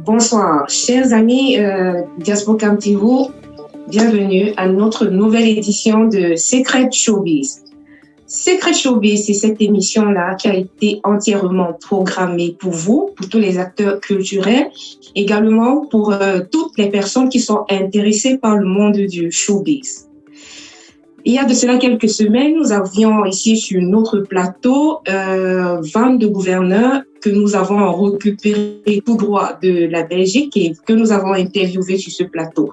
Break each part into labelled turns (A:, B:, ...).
A: Bonsoir, chers amis Diaspora Camtivo, bienvenue à notre nouvelle édition de Secret Showbiz. Secret Showbiz, c'est cette émission-là qui a été entièrement programmée pour vous, pour tous les acteurs culturels, également pour toutes les personnes qui sont intéressées par le monde du showbiz. Il y a de cela quelques semaines, nous avions ici sur notre plateau 22 gouverneurs que nous avons récupérés tout droit de la Belgique et que nous avons interviewés sur ce plateau.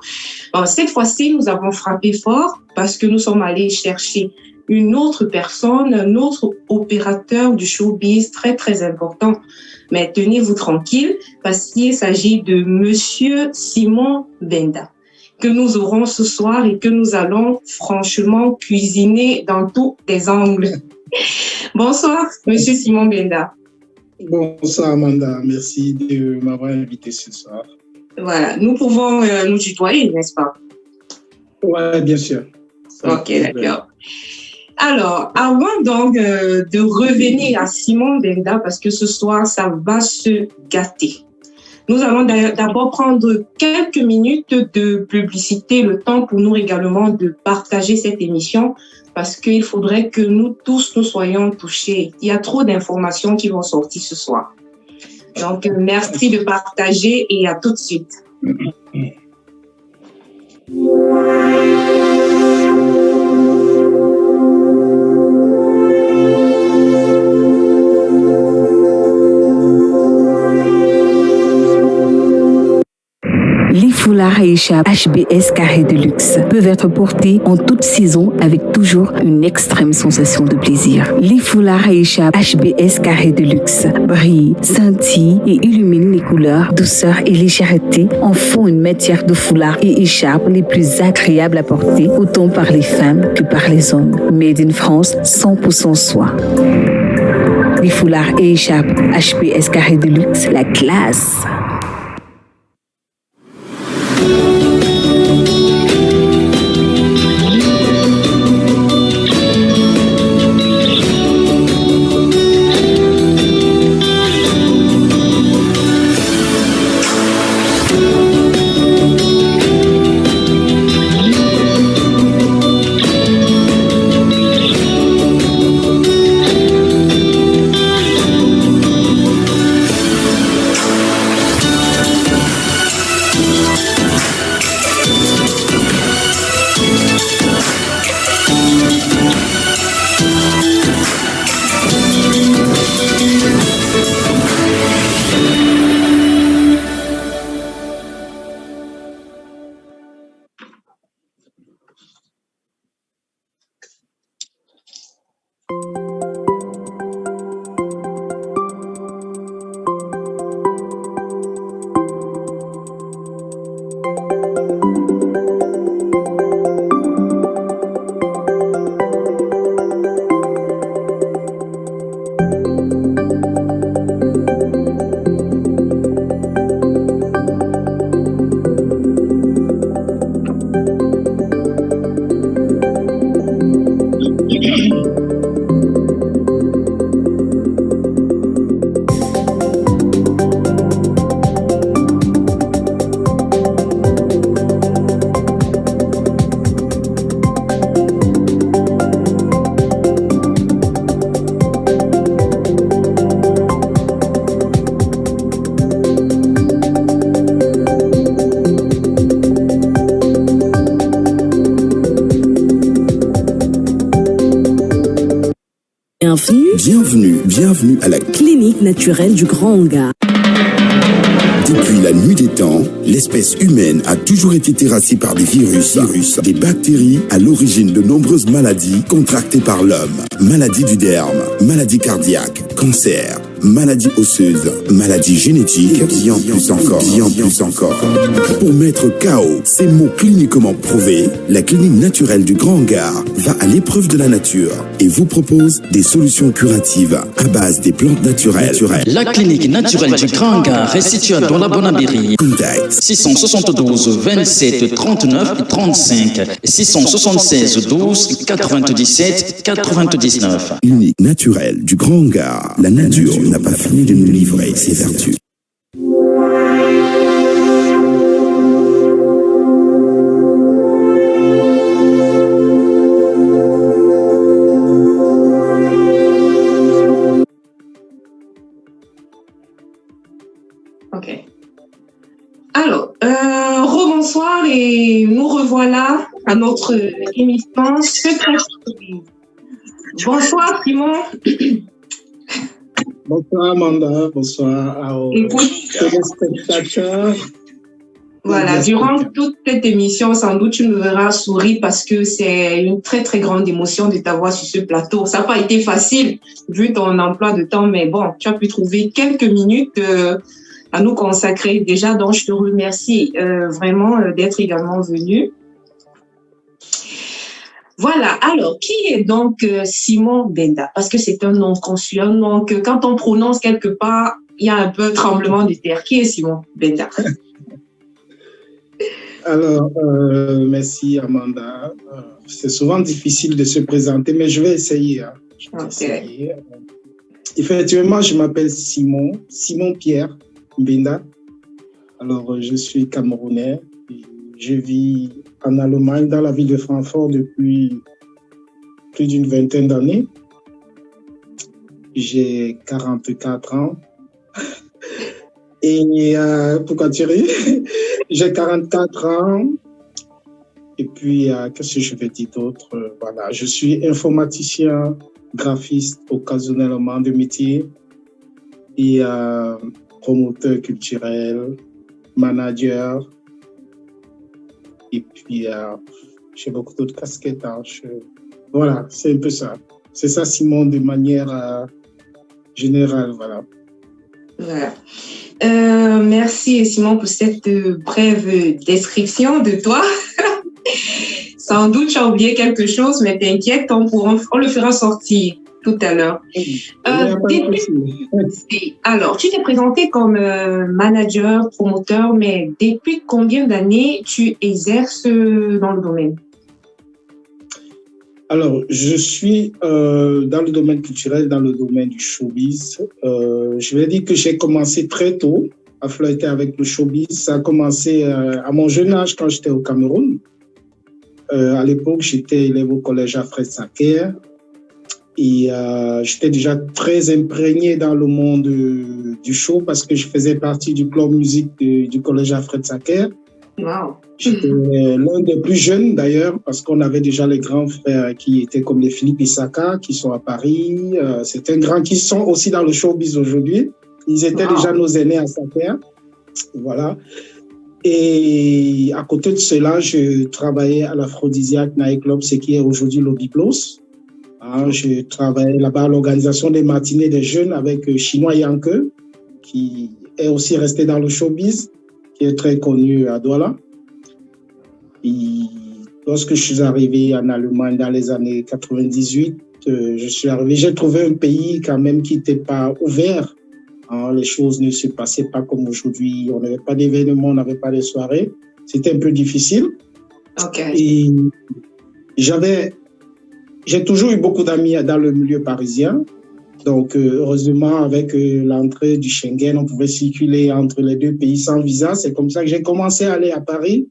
A: Alors, cette fois-ci, nous avons frappé fort parce que nous sommes allés chercher une autre personne, un autre opérateur du showbiz très, très important. Mais tenez-vous tranquille parce qu'il s'agit de Monsieur Simon Benda, que nous aurons ce soir et que nous allons franchement cuisiner dans tous les angles. Bonsoir, Monsieur Simon Benda.
B: Bonsoir, Amanda. Merci de m'avoir invité ce soir.
A: Voilà, nous pouvons nous tutoyer, n'est-ce pas?
B: Oui, bien sûr.
A: Ok, d'accord. Alors, avant donc de revenir à Simon Benda, parce que ce soir, ça va se gâter. Nous allons d'abord prendre quelques minutes de publicité, le temps pour nous également de partager cette émission, parce qu'il faudrait que nous tous, nous soyons touchés. Il y a trop d'informations qui vont sortir ce soir. Donc, merci de partager et à tout de suite.
C: Les foulards Aïcha HBS Carré de luxe peuvent être portés en toute saison avec toujours une extrême sensation de plaisir. Les foulards Aïcha HBS Carré de luxe brillent, scintillent et illuminent les couleurs, douceur et légèreté en font une matière de foulard et écharpe les plus agréables à porter autant par les femmes que par les hommes. Made in France, 100% soie. Les foulards et écharpes HBS Carré de luxe, la classe.
D: Bienvenue à la clinique naturelle du Grand Hangar. Depuis la nuit des temps, l'espèce humaine a toujours été terrassée par des virus, des bactéries à l'origine de nombreuses maladies contractées par l'homme. Maladies du derme, maladies cardiaques, cancer, maladies osseuses, maladies génétiques, et bien plus encore. Pour mettre KO ces mots cliniquement prouvés, la clinique naturelle du Grand Hangar va à l'épreuve de la nature et vous propose des solutions curatives à base des plantes naturelles.
E: La clinique naturelle du Grand Hangar est située dans la Bonabéry.
D: Contact
E: 672 27 39 35 676 12 97 99.
D: Clinique naturelle du Grand Hangar. La nature n'a pas fini de nous livrer ses vertus.
A: Alors, rebonsoir et nous revoilà à notre émission Secret Showbiz. Bonsoir Simon.
B: Bonsoir Amanda, bonsoir aux téléspectateurs.
A: Voilà, durant toute cette émission, sans doute tu me verras sourire parce que c'est une très très grande émotion de t'avoir sur ce plateau. Ça n'a pas été facile vu ton emploi de temps, mais bon, tu as pu trouver quelques minutes à nous consacrer déjà, donc je te remercie vraiment d'être également venu. Voilà, alors qui est donc Simon Benda? Parce que c'est un nom conscient, donc quand on prononce quelque part, il y a un peu tremblement de terre. Qui est Simon Benda?
B: Alors, merci Amanda. C'est souvent difficile de se présenter, mais je vais essayer. Hein. Essayer. Effectivement, je m'appelle Simon Pierre Benda. Alors, je suis camerounais. Je vis en Allemagne, dans la ville de Francfort, depuis plus d'une vingtaine d'années. J'ai 44 ans. Et pourquoi tu ris? J'ai 44 ans. Et puis, qu'est-ce que je vais dire d'autre? Voilà, je suis informaticien, graphiste occasionnellement de métier et promoteur culturel, manager. Et puis, j'ai beaucoup d'autres casquettes. Hein. Voilà, c'est un peu ça. C'est ça, Simon, de manière générale. Voilà.
A: Voilà. Merci Simon pour cette brève description de toi. Sans doute tu as oublié quelque chose, mais t'inquiète, on le fera sortir tout à l'heure. Alors, tu t'es présenté comme manager, promoteur, mais depuis combien d'années tu exerces dans le domaine?
B: Alors, je suis dans le domaine culturel, dans le domaine du showbiz. Je vais dire que j'ai commencé très tôt à flirter avec le showbiz. Ça a commencé à mon jeune âge quand j'étais au Cameroun. À l'époque, j'étais élève au collège Alfred Sacker et j'étais déjà très imprégné dans le monde du show parce que je faisais partie du club musique du collège Alfred Sacker.
A: Wow.
B: J'étais l'un des plus jeunes d'ailleurs parce qu'on avait déjà les grands frères qui étaient comme les Philippe Issaka qui sont à Paris. C'était grands qui sont aussi dans le showbiz aujourd'hui. Ils étaient déjà nos aînés à Sacker. Voilà. Et à côté de cela, je travaillais à l'Aphrodisiaque Night Club, ce qui est aujourd'hui l'Obiplos. Je travaillais là-bas à l'organisation des matinées des jeunes avec Chinois Yanke, qui est aussi resté dans le showbiz, qui est très connu à Douala. Et lorsque je suis arrivé en Allemagne dans les années 98, j'ai trouvé un pays quand même qui n'était pas ouvert. Les choses ne se passaient pas comme aujourd'hui. On n'avait pas d'événements, on n'avait pas de soirées. C'était un peu difficile.
A: Okay.
B: Et j'ai toujours eu beaucoup d'amis dans le milieu parisien. Donc, heureusement, avec l'entrée du Schengen, on pouvait circuler entre les deux pays sans visa. C'est comme ça que j'ai commencé à aller à Paris.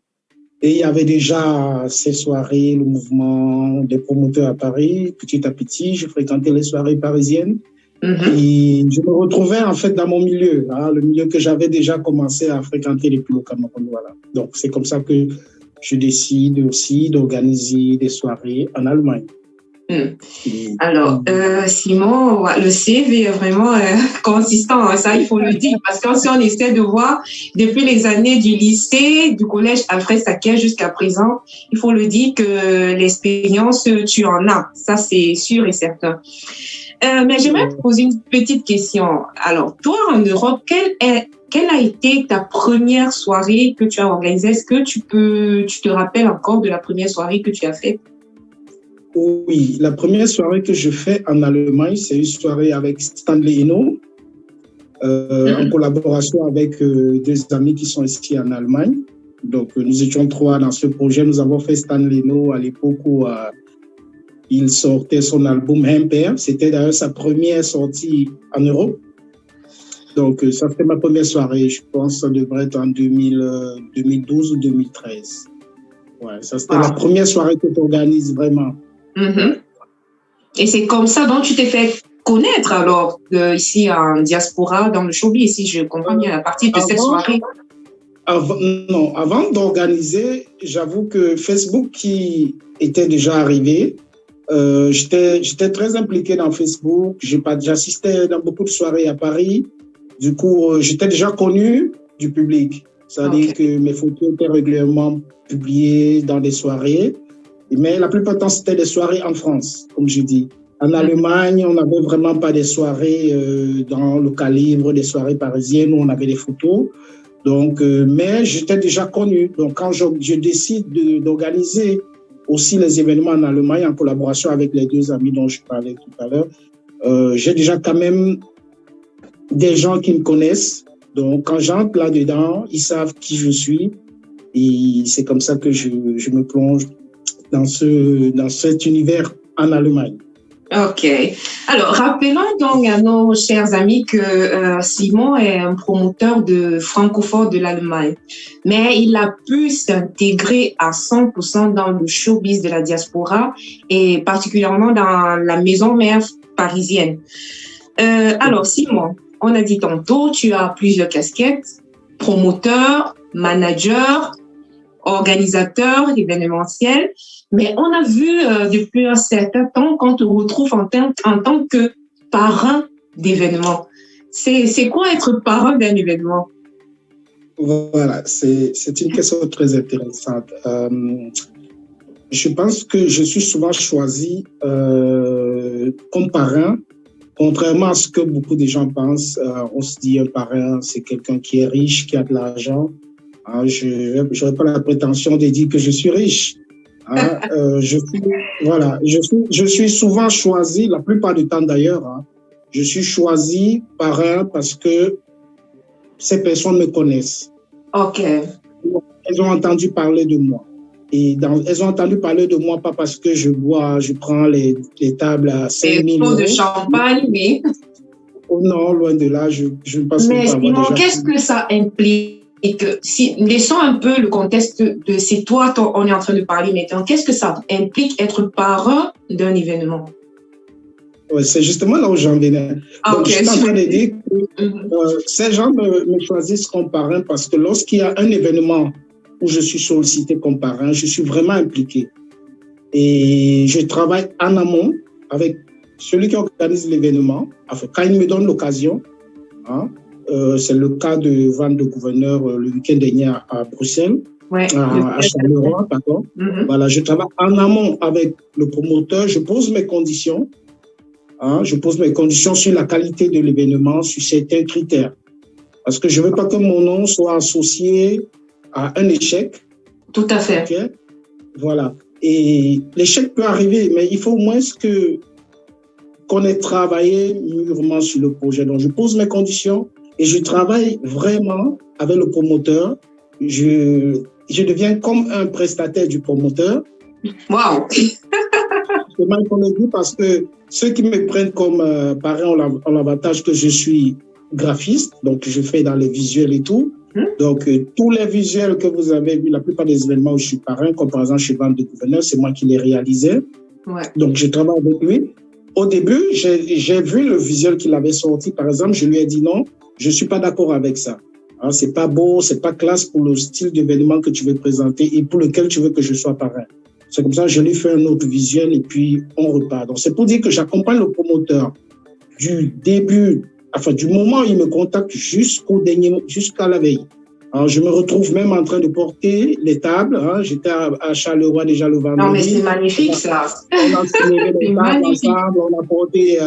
B: Et il y avait déjà ces soirées, le mouvement des promoteurs à Paris. Petit à petit, je fréquentais les soirées parisiennes. Et je me retrouvais en fait dans mon milieu, le milieu que j'avais déjà commencé à fréquenter depuis le Cameroun. Voilà. Donc, c'est comme ça que je décide aussi d'organiser des soirées en Allemagne.
A: Alors, Simon, le CV est vraiment consistant, hein, ça il faut le dire, parce que si on essaie de voir depuis les années du lycée, du collège Alfred Sacker jusqu'à présent, il faut le dire que l'expérience, tu en as, ça c'est sûr et certain. Mais j'aimerais te poser une petite question. Alors, toi en Europe, quelle a été ta première soirée que tu as organisée? Est-ce que tu te rappelles encore de la première soirée que tu as faite?
B: Oui, la première soirée que je fais en Allemagne, c'est une soirée avec Stanley Eno, en collaboration avec deux amis qui sont ici en Allemagne. Donc, nous étions trois dans ce projet. Nous avons fait Stanley Eno à l'époque où il sortait son album Imper. C'était d'ailleurs sa première sortie en Europe. Donc, ça c'était ma première soirée. Je pense que ça devrait être en 2012 ou 2013. Ouais, ça c'était la première soirée que tu organises vraiment.
A: Et c'est comme ça dont tu t'es fait connaître alors ici en diaspora, dans le showbiz, si je comprends bien, à partir de cette soirée.
B: avant d'organiser, j'avoue que Facebook qui était déjà arrivé, j'étais très impliqué dans Facebook. J'assistais dans beaucoup de soirées à Paris. Du coup, j'étais déjà connu du public. C'est-à-dire que mes photos étaient régulièrement publiées dans des soirées. Mais la plupart du temps, c'était des soirées en France, comme je dis. En Allemagne, on n'avait vraiment pas des soirées dans le calibre des soirées parisiennes où on avait des photos. Donc, mais j'étais déjà connu. Donc, quand je décide d'organiser aussi les événements en Allemagne en collaboration avec les deux amis dont je parlais tout à l'heure, j'ai déjà quand même des gens qui me connaissent. Donc, quand j'entre là-dedans, ils savent qui je suis. Et c'est comme ça que je me plonge dans cet univers en Allemagne.
A: OK. Alors, rappelons donc à nos chers amis que Simon est un promoteur francophone de l'Allemagne, mais il a pu s'intégrer à 100% dans le showbiz de la diaspora et particulièrement dans la maison mère parisienne. Alors, Simon, on a dit tantôt, tu as plusieurs casquettes, promoteur, manager, organisateur événementiel, mais on a vu depuis un certain temps qu'on te retrouve en tant que parrain d'événements. C'est quoi être parrain d'un événement?
B: Voilà, c'est une question très intéressante. Je pense que je suis souvent choisi comme parrain, contrairement à ce que beaucoup de gens pensent. On se dit un parrain, c'est quelqu'un qui est riche, qui a de l'argent. Je n'aurais pas la prétention de dire que je suis riche. Je suis souvent choisi, la plupart du temps d'ailleurs, je suis choisi parrain parce que ces personnes me connaissent.
A: OK.
B: Elles ont entendu parler de moi. Et elles ont entendu parler de moi pas parce que je prends les tables à 5 000 euros.
A: De champagne, oui.
B: Oh non, loin de là, je ne pense pas. Mais
A: Simon, qu'est-ce que ça implique? Et que laissons un peu le contexte de c'est toi, on est en train de parler maintenant. Qu'est-ce que ça implique être parrain d'un événement?
B: Ouais, c'est justement là où j'en venais. Donc, je suis en train de dire que ces gens me choisissent comme parrain parce que lorsqu'il y a un événement où je suis sollicité comme parrain, je suis vraiment impliqué. Et je travaille en amont avec celui qui organise l'événement. Enfin, quand il me donne l'occasion, c'est le cas de Van de Gouverneur le week-end dernier à Bruxelles, à Charleroi, pardon. Voilà, je travaille en amont avec le promoteur, je pose mes conditions. Je pose mes conditions sur la qualité de l'événement, sur certains critères. Parce que je ne veux pas que mon nom soit associé à un échec.
A: Tout à fait.
B: Okay? Voilà. Et l'échec peut arriver, mais il faut au moins qu'on ait travaillé mûrement sur le projet. Donc, je pose mes conditions et je travaille vraiment avec le promoteur. Je deviens comme un prestataire du promoteur.
A: Waouh!
B: C'est mal qu'on le dit parce que ceux qui me prennent comme parrain ont l'avantage que je suis graphiste, donc je fais dans les visuels et tout. Donc, tous les visuels que vous avez vus, la plupart des événements où je suis parrain, comme par exemple chez Van de Gouverneur, c'est moi qui les réalisais. Ouais. Donc, je travaille avec lui. Au début, j'ai vu le visuel qu'il avait sorti, par exemple, je lui ai dit non, je ne suis pas d'accord avec ça. C'est pas beau, c'est pas classe pour le style d'événement que tu veux présenter et pour lequel tu veux que je sois parrain. C'est comme ça, je lui fais un autre visuel et puis on repart. Donc, c'est pour dire que j'accompagne le promoteur du début, enfin, du moment où il me contacte jusqu'à la veille. Alors, je me retrouve même en train de porter les tables. J'étais à Charleroi déjà le vendredi.
A: Non, mais c'est magnifique, ça.
B: On a soulevé les tables ensemble, on a porté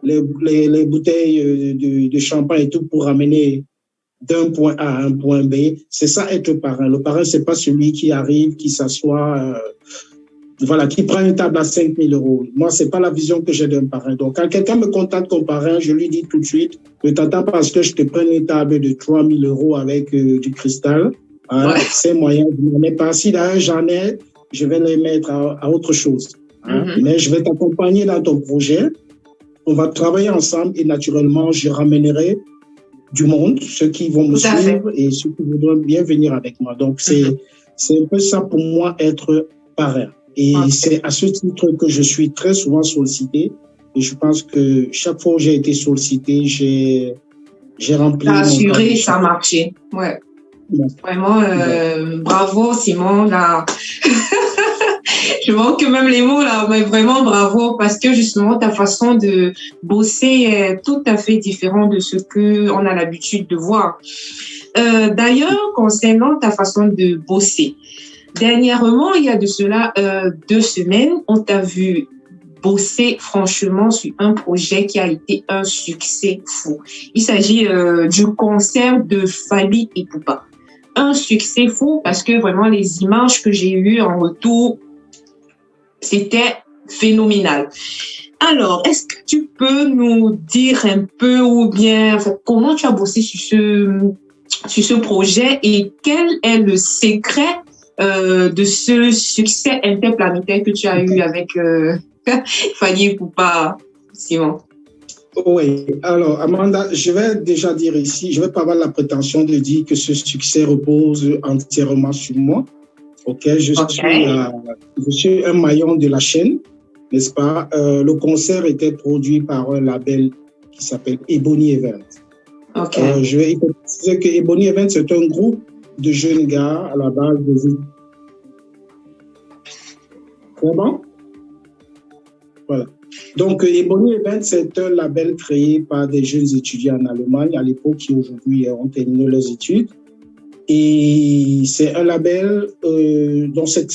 B: les bouteilles de champagne et tout pour ramener d'un point A à un point B. C'est ça être parrain. Le parrain, c'est pas celui qui arrive, qui s'assoit, qui prend une table à 5 000 euros. Moi, c'est pas la vision que j'ai d'un parrain. Donc, quand quelqu'un me contacte comme parrain, je lui dis tout de suite, ne t'attends pas à ce que je te prenne une table de 3 000 euros avec du cristal. C'est moyen, je n'en ai pas. Si d'ailleurs j'en ai, je vais les mettre à autre chose. Mais je vais t'accompagner dans ton projet. On va travailler ensemble et naturellement, je ramènerai du monde, ceux qui vont me suivre et ceux qui voudront bien venir avec moi. Donc, c'est un peu ça pour moi, être parrain. Et c'est à ce titre que je suis très souvent sollicité. Et je pense que chaque fois où j'ai été sollicité, j'ai rempli.
A: T'as assuré, ça a marché. Ouais. Vraiment, bravo Simon. Là. Je manque même les mots là, mais vraiment bravo parce que justement ta façon de bosser est tout à fait différente de ce que on a l'habitude de voir. D'ailleurs, concernant ta façon de bosser, dernièrement, il y a de cela 2 semaines, on t'a vu bosser franchement sur un projet qui a été un succès fou. Il s'agit du concert de Fally Ipupa. Un succès fou parce que vraiment les images que j'ai eues en retour, c'était phénoménal. Alors, est-ce que tu peux nous dire un peu ou bien comment tu as bossé sur ce projet et quel est le secret de ce succès interplanétaire que tu as eu avec Fally Ipupa, Simon?
B: Oui, alors Amanda, je vais déjà dire ici, je vais pas avoir la prétention de dire que ce succès repose entièrement sur moi. Ok, je suis un maillon de la chaîne, n'est-ce pas? Le concert était produit par un label qui s'appelle Ebony Event.
A: Ok.
B: Je vais préciser que Ebony Event, c'est un groupe de jeunes gars à la base de... Comment? Voilà. Donc, Ebony Event, c'est un label créé par des jeunes étudiants en Allemagne à l'époque qui aujourd'hui ont terminé leurs études. Et c'est un label, donc c'est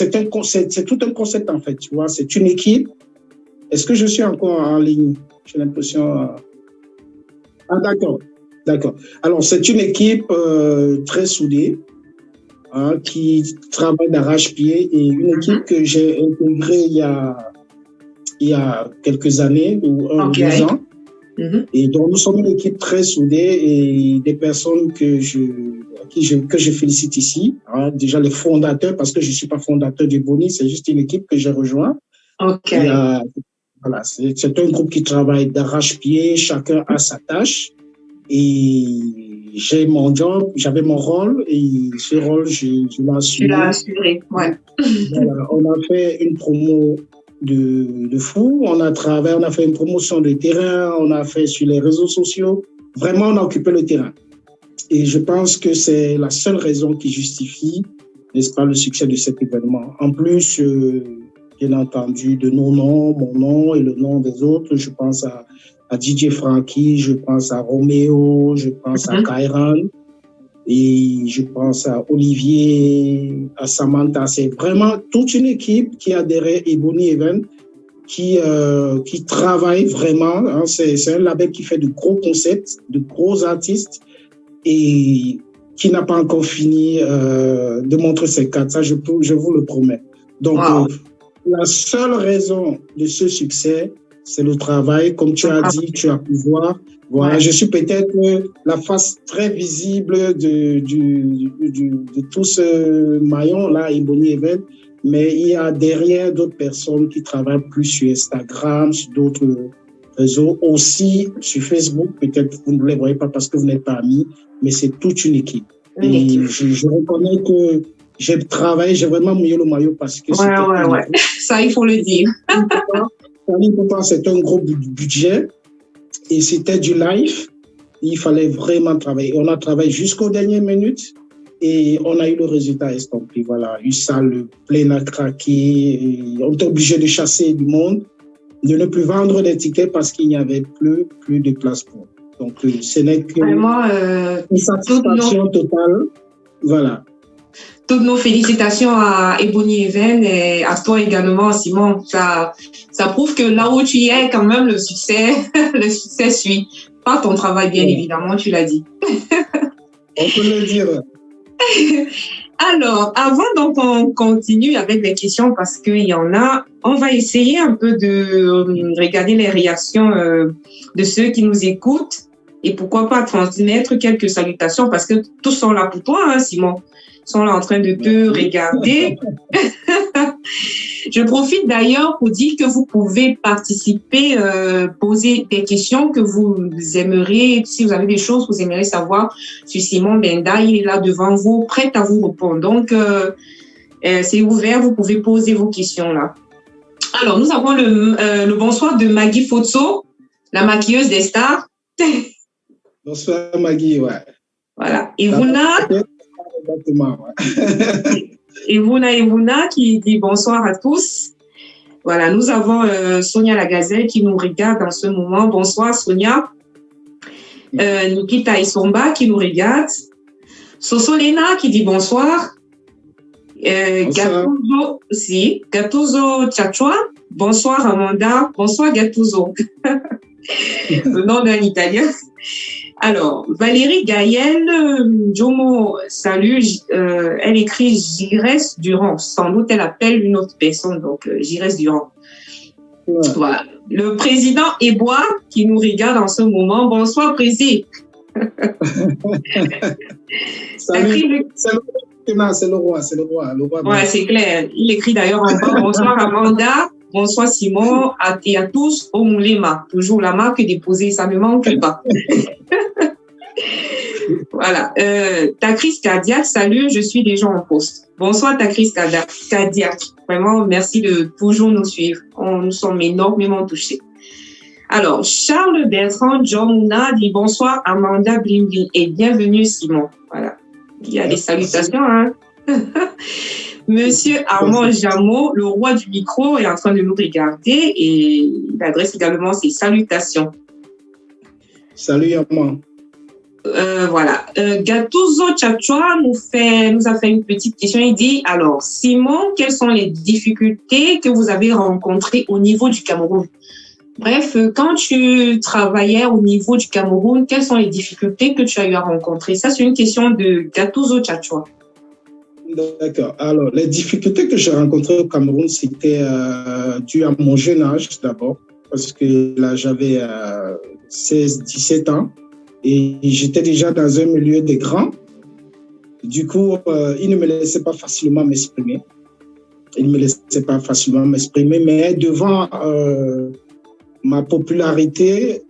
B: tout un concept en fait, tu vois, c'est une équipe. Est-ce que je suis encore en ligne? J'ai l'impression. Ah, d'accord. Alors, c'est une équipe très soudée qui travaille d'arrache-pied et une équipe que j'ai intégrée il y a quelques années ou 1 ou 2 ans. Et donc, nous sommes une équipe très soudée et des personnes que je félicite ici. Déjà les fondateurs, parce que je ne suis pas fondateur d'Ebony, c'est juste une équipe que j'ai rejoint.
A: Ok.
B: Voilà, c'est un groupe qui travaille d'arrache-pied, chacun a sa tâche. Et j'ai mon job, j'avais mon rôle et ce rôle, je l'ai assuré.
A: Tu l'as assuré, ouais.
B: Voilà, on a fait une promo de fou. On a fait une promotion de terrain, on a fait sur les réseaux sociaux. Vraiment, on a occupé le terrain. Et je pense que c'est la seule raison qui justifie, n'est-ce pas, le succès de cet événement. En plus, bien entendu, de nos noms, mon nom et le nom des autres, je pense à DJ Frankie, je pense à Roméo, je pense à Kairan. Et je pense à Olivier, à Samantha. C'est vraiment toute une équipe qui a adhéré à Ebony Event, qui travaille vraiment. C'est un label qui fait de gros concepts, de gros artistes et qui n'a pas encore fini de montrer ses cartes. Ça, je vous le promets. Donc, la seule raison de ce succès, c'est le travail. Comme tu as dit, tu as pu voir. Voilà, je suis peut-être la face très visible de tout ce maillon-là, Ebony Event, mais il y a derrière d'autres personnes qui travaillent plus sur Instagram, sur d'autres réseaux, aussi sur Facebook. Peut-être vous ne les voyez pas parce que vous n'êtes pas amis, mais c'est toute une équipe. Et je reconnais que j'ai travaillé, j'ai vraiment mouillé le maillot parce que
A: ouais. Ça, il faut le dire.
B: C'est un gros budget. Et c'était du live, il fallait vraiment travailler. On a travaillé jusqu'aux dernières minutes et on a eu le résultat escompté. Voilà, une salle pleine à craquer. On était obligé de chasser du monde, de ne plus vendre des tickets parce qu'il n'y avait plus de place pour. Donc, ce n'est que une satisfaction totale. Voilà.
A: Toutes nos félicitations à Ebony Event et à toi également, Simon. Ça prouve que là où tu es, quand même, le succès suit. Pas ton travail, bien évidemment, tu l'as dit.
B: On peut le dire.
A: Alors, avant donc on continue avec les questions parce qu'il y en a, on va essayer un peu de regarder les réactions de ceux qui nous écoutent et pourquoi pas transmettre quelques salutations parce que tous sont là pour toi, hein, Simon. Ils sont là en train de te regarder. Je profite d'ailleurs pour dire que vous pouvez participer, poser des questions que vous aimeriez, si vous avez des choses que vous aimeriez savoir sur Simon Benda, il est là devant vous, prêt à vous répondre. Donc, c'est ouvert, vous pouvez poser vos questions là. Alors, nous avons le bonsoir de Maggie Fotso, la maquilleuse des stars.
B: Bonsoir Maggie, ouais.
A: Voilà. Et Vuna.
B: exactement.
A: Evuna qui dit bonsoir à tous. Voilà, nous avons Sonia Lagazelle qui nous regarde en ce moment. Bonsoir Sonia. Nikita Isomba qui nous regarde. Sosolena qui dit bonsoir. Gattuso Tchachua. Bonsoir Amanda. Bonsoir Gattuso. Le nom d'un Italien. Alors, Valérie Gaëlle Jomo, salut. Elle écrit Giresse Durand. Sans doute, elle appelle une autre personne, donc Giresse Durand. Ouais. Voilà. Le président Ebois qui nous regarde en ce moment. Bonsoir, président.
B: Salut. C'est le roi.
A: Ouais, c'est clair. Il écrit d'ailleurs en bas. Bonsoir, Amanda. Bonsoir, Simon. Et à tous, au Moulema. Toujours la marque déposée, ça ne manque pas. Voilà. Takris Kadiak, salut, je suis déjà en poste. Bonsoir, Takris Kadiak. Vraiment, merci de toujours nous suivre. Nous sommes énormément touchés. Alors, Charles Bertrand Jomuna dit bonsoir, Amanda Blimbling et bienvenue, Simon. Voilà. Il y a des salutations, hein. Monsieur Armand Jameau, le roi du micro, est en train de nous regarder et il adresse également ses salutations.
B: Salut Armand.
A: Voilà. Gattuso Tchachua nous a fait une petite question. Il dit, alors, Simon, quelles sont les difficultés que vous avez rencontrées au niveau du Cameroun? Bref, quand tu travaillais au niveau du Cameroun, quelles sont les difficultés que tu as eu à rencontrer? Ça, c'est une question de Gattuso Tchachua.
B: D'accord. Alors, les difficultés que j'ai rencontrées au Cameroun, c'était dû à mon jeune âge d'abord, parce que là, j'avais 16-17 ans et j'étais déjà dans un milieu des grands. Du coup, ils ne me laissaient pas facilement m'exprimer. Mais devant ma popularité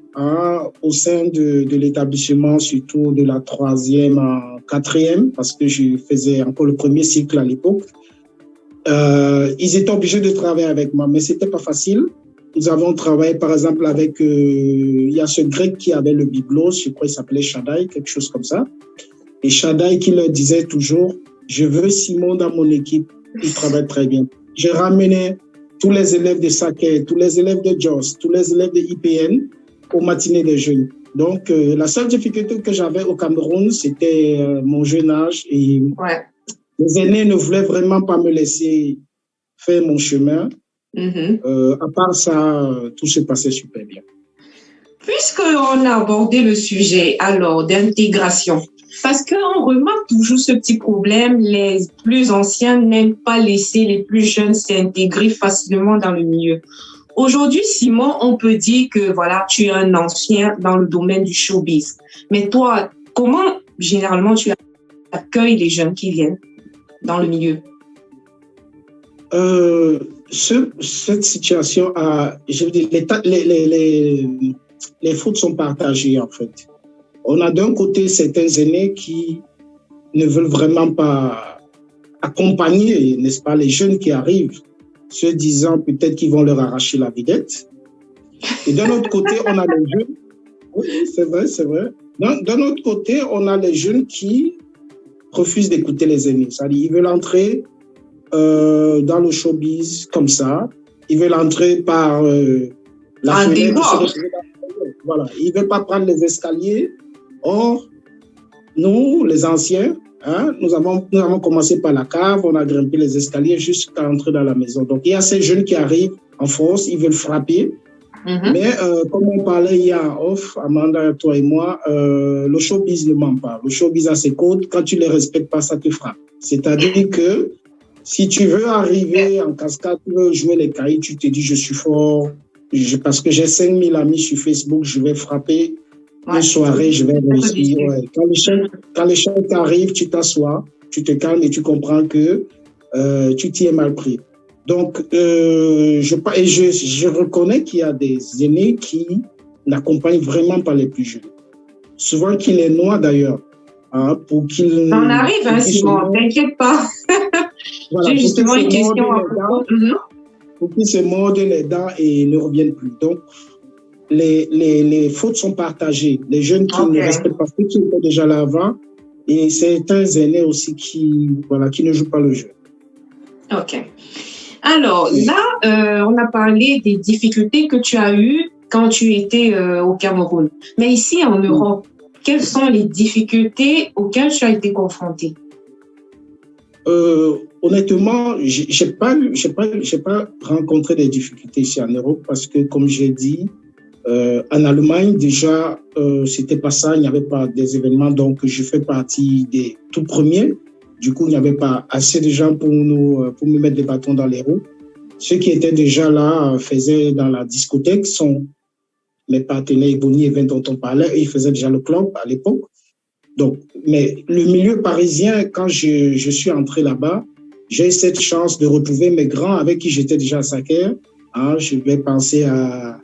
B: au sein de l'établissement, surtout de la 3e en 4e, parce que je faisais encore le premier cycle à l'époque. Ils étaient obligés de travailler avec moi, mais c'était pas facile. Nous avons travaillé, par exemple, avec... il y a ce grec qui avait le biblos, je crois qu'il s'appelait Shaddai, quelque chose comme ça. Et Shaddai qui leur disait toujours, je veux Simon dans mon équipe, il travaille très bien. J'ai ramené tous les élèves de Saké, tous les élèves de Jos, tous les élèves de IPN aux matinées des jeunes. Donc, la seule difficulté que j'avais au Cameroun, c'était mon jeune âge. Et les aînés ne voulaient vraiment pas me laisser faire mon chemin. À part ça, tout se passait super bien.
A: Puisqu'on a abordé le sujet alors d'intégration, parce qu'on remarque toujours ce petit problème, les plus anciens n'aiment pas laisser les plus jeunes s'intégrer facilement dans le milieu. Aujourd'hui, Simon, on peut dire que voilà, tu es un ancien dans le domaine du showbiz. Mais toi, comment généralement tu accueilles les jeunes qui viennent dans le milieu?
B: Cette situation je veux dire, les fautes sont partagées en fait. On a d'un côté certains aînés qui ne veulent vraiment pas accompagner, n'est-ce pas, les jeunes qui arrivent, se disant peut-être qu'ils vont leur arracher la vedette. Et d'un autre côté, on a les jeunes. Oui, c'est vrai. D'un autre côté, on a les jeunes qui refusent d'écouter les aînés. C'est-à-dire, ils veulent entrer dans le showbiz comme ça. Ils veulent entrer par la fenêtre. Voilà. Ils ne veulent pas prendre les escaliers. Or, nous, les anciens, nous avons commencé par la cave, on a grimpé les escaliers jusqu'à entrer dans la maison. Donc, il y a ces jeunes qui arrivent en force, ils veulent frapper. Mais comme on parlait hier en off, Amanda, toi et moi, le showbiz ne ment pas. Le showbiz a ses codes. Quand tu ne les respectes pas, ça te frappe. C'est-à-dire que si tu veux arriver en cascade, tu veux jouer les cahiers, tu te dis je suis fort, parce que j'ai 5000 amis sur Facebook, je vais frapper une soirée, je vais réussir. Ouais. Quand les chants t'arrivent, tu t'assois, tu te calmes et tu comprends que tu t'y es mal pris. Donc, je reconnais qu'il y a des aînés qui n'accompagnent vraiment pas les plus jeunes. Souvent qui les noient d'ailleurs. Pour qu'ils...
A: Ça en arrive, Simon, t'inquiète pas.
B: Voilà, j'ai justement une question à propos. Pour qu'ils se mordent les dents et ne reviennent plus. Donc, les fautes sont partagées. Les jeunes qui ne respectent pas ceux qui étaient déjà là avant et certains aînés aussi qui ne jouent pas le jeu.
A: OK. Alors, là, on a parlé des difficultés que tu as eues quand tu étais au Cameroun. Mais ici, en Europe, quelles sont les difficultés auxquelles tu as été confronté?
B: Honnêtement, j'ai pas rencontré des difficultés ici en Europe parce que, comme j'ai dit, en Allemagne, déjà, c'était pas ça, il n'y avait pas des événements, donc je fais partie des tout premiers. Du coup, il n'y avait pas assez de gens pour me mettre des bâtons dans les roues. Ceux qui étaient déjà là faisaient dans la discothèque, sont mes partenaires Ebony Event dont on parlait, et ils faisaient déjà le club à l'époque. Donc, mais le milieu parisien, quand je suis entré là-bas, j'ai eu cette chance de retrouver mes grands avec qui j'étais déjà à Saker. Je vais penser à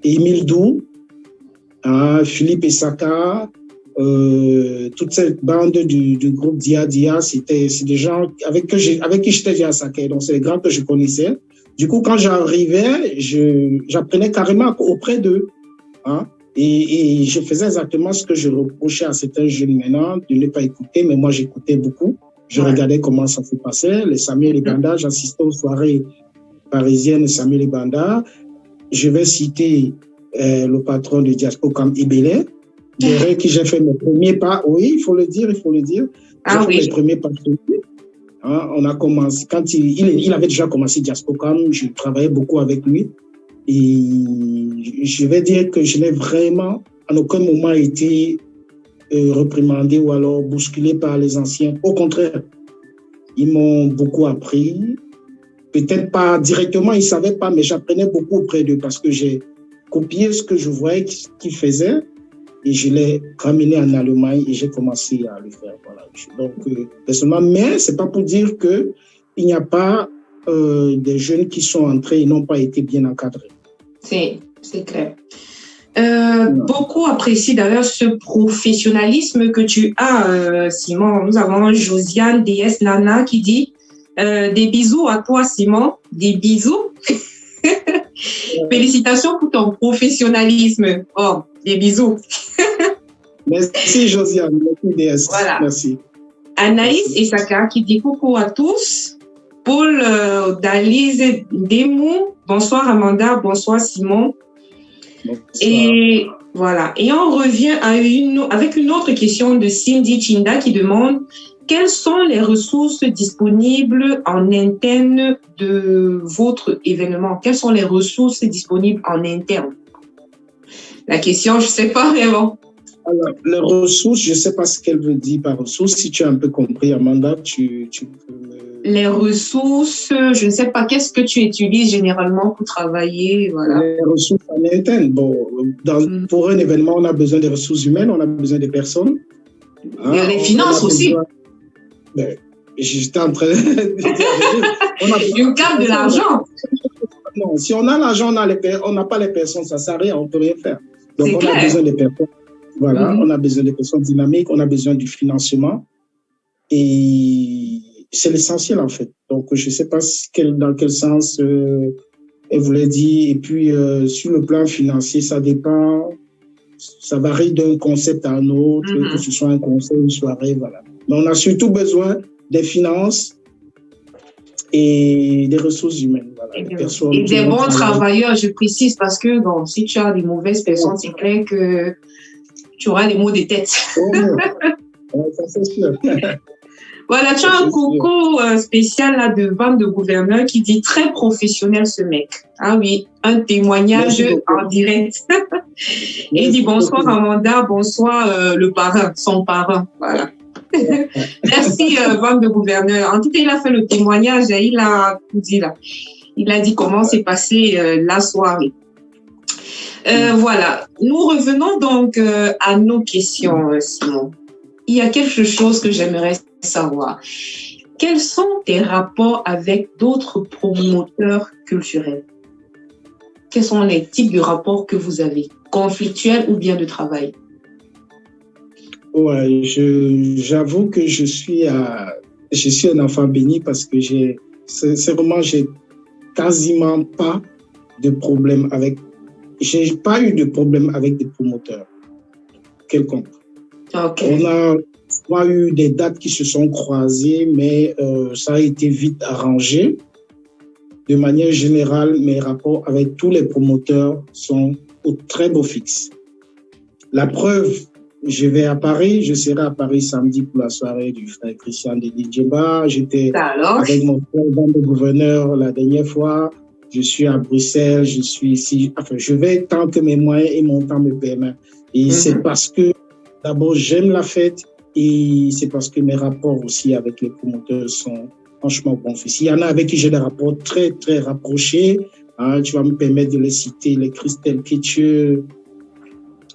B: Émile Dou, Philippe Essaka, toute cette bande du groupe Dia, c'est des gens avec qui j'étais déjà à Saker. Donc, c'est les grands que je connaissais. Du coup, quand j'arrivais, j'apprenais carrément auprès d'eux. Et je faisais exactement ce que je reprochais à certains jeunes maintenant, de ne pas écouter, mais moi, j'écoutais beaucoup. Je regardais comment ça se passait. Les Samuel et Banda, j'assistais aux soirées parisiennes Samuel et Banda. Je vais citer le patron de Diaspo comme Ibélé, derrière qui j'ai fait mes premiers pas. Oui, il faut le dire. J'ai fait mes premiers pas. On a commencé, quand il avait déjà commencé Diaspocam, je travaillais beaucoup avec lui. Et je vais dire que je n'ai vraiment, en aucun moment, été reprimandé ou alors bousculé par les anciens. Au contraire, ils m'ont beaucoup appris. Peut-être pas directement, ils ne savaient pas, mais j'apprenais beaucoup auprès d'eux parce que j'ai copié ce que je voyais qu'ils faisaient et je l'ai ramené en Allemagne et j'ai commencé à le faire. Voilà. Donc, personnellement, mais ce n'est pas pour dire qu'il n'y a pas des jeunes qui sont entrés et n'ont pas été bien encadrés.
A: C'est clair. Beaucoup apprécient d'ailleurs ce professionnalisme que tu as, Simon. Nous avons Josiane DS Nana qui dit des bisous à toi, Simon. Des bisous. Félicitations pour ton professionnalisme. Oh, des bisous.
B: Merci, Josiane. Merci, DS.
A: Voilà.
B: Merci.
A: Anaïs Essaka qui dit coucou à tous. Paul Dalise Demou, bonsoir Amanda, bonsoir Simon. Bonsoir. Et voilà. Et on revient avec une autre question de Cindy Chinda qui demande quelles sont les ressources disponibles en interne de votre événement? Quelles sont les ressources disponibles en interne? La question, je ne sais pas vraiment.
B: Alors, les ressources, je ne sais pas ce qu'elle veut dire par ressources. Si tu as un peu compris, Amanda, tu peux me...
A: Les ressources, je ne sais pas, qu'est-ce que tu utilises généralement pour travailler, voilà.
B: Les ressources en interne. Bon, pour un événement, on a besoin des ressources humaines, on a besoin des personnes.
A: Les finances aussi.
B: J'étais en train de dire...
A: Une carte de l'argent.
B: Non, si on a l'argent, on n'a pas les personnes, ça ne sert à rien, on ne peut rien faire. Donc, on a besoin des personnes. Voilà, on a besoin des personnes dynamiques, on a besoin du financement. Et c'est l'essentiel, en fait. Donc, je ne sais pas dans quel sens elle voulait dire. Et puis, sur le plan financier, ça dépend, ça varie d'un concept à un autre, que ce soit un concert, une soirée, voilà. Mais on a surtout besoin des finances et des ressources humaines. Voilà,
A: et des bons travailleurs, je précise, parce que bon, si tu as des mauvaises personnes, c'est clair que tu auras des maux de tête.
B: Ça, c'est sûr.
A: Voilà, tu as un coucou spécial là de Van de Gouverneur qui dit très professionnel ce mec. Ah oui, un témoignage en direct. Et il dit bonsoir Amanda, bonsoir le parrain, son parrain. Voilà. Merci Van de Gouverneur. En tout cas, il a fait le témoignage et il a tout dit là. Il a dit comment s'est passée la soirée. Voilà. Nous revenons donc à nos questions, Simon. Il y a quelque chose que j'aimerais savoir. Quels sont tes rapports avec d'autres promoteurs culturels? Quels sont les types de rapports que vous avez? Conflictuels ou bien de travail?
B: Ouais, j'avoue que je suis un enfant béni parce que j'ai quasiment pas de problème j'ai pas eu de problème avec des promoteurs quelconques.
A: Okay.
B: a eu des dates qui se sont croisées, mais ça a été vite arrangé. De manière générale, mes rapports avec tous les promoteurs sont au très beau fixe. La preuve, je vais à Paris, je serai à Paris samedi pour la soirée du frère Christian de Djemba. J'étais avec mon frère le gouverneur la dernière fois. Je suis à Bruxelles, je suis ici. Enfin, je vais tant que mes moyens et mon temps me permettent. Et c'est parce que, d'abord, j'aime la fête et c'est parce que mes rapports aussi avec les promoteurs sont franchement bons. Il y en a avec qui j'ai des rapports très, très rapprochés. Hein, tu vas me permettre de les citer, les Christelle Kitcheux,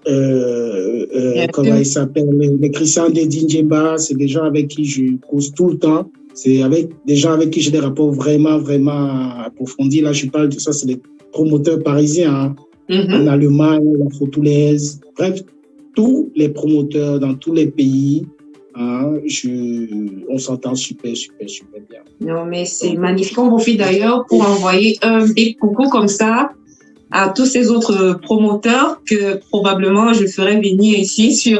B: comment il s'appelle, les Christian de Djemba, c'est des gens avec qui je cause tout le temps. C'est avec des gens avec qui j'ai des rapports vraiment, vraiment approfondis. Là, je parle de ça, c'est des promoteurs parisiens, hein, en Allemagne, la Fautulaise. Bref, tous les promoteurs dans tous les pays, hein, on s'entend super, super, super bien.
A: Non, mais c'est magnifique. On profite d'ailleurs pour envoyer un big coucou comme ça à tous ces autres promoteurs que probablement je ferai venir ici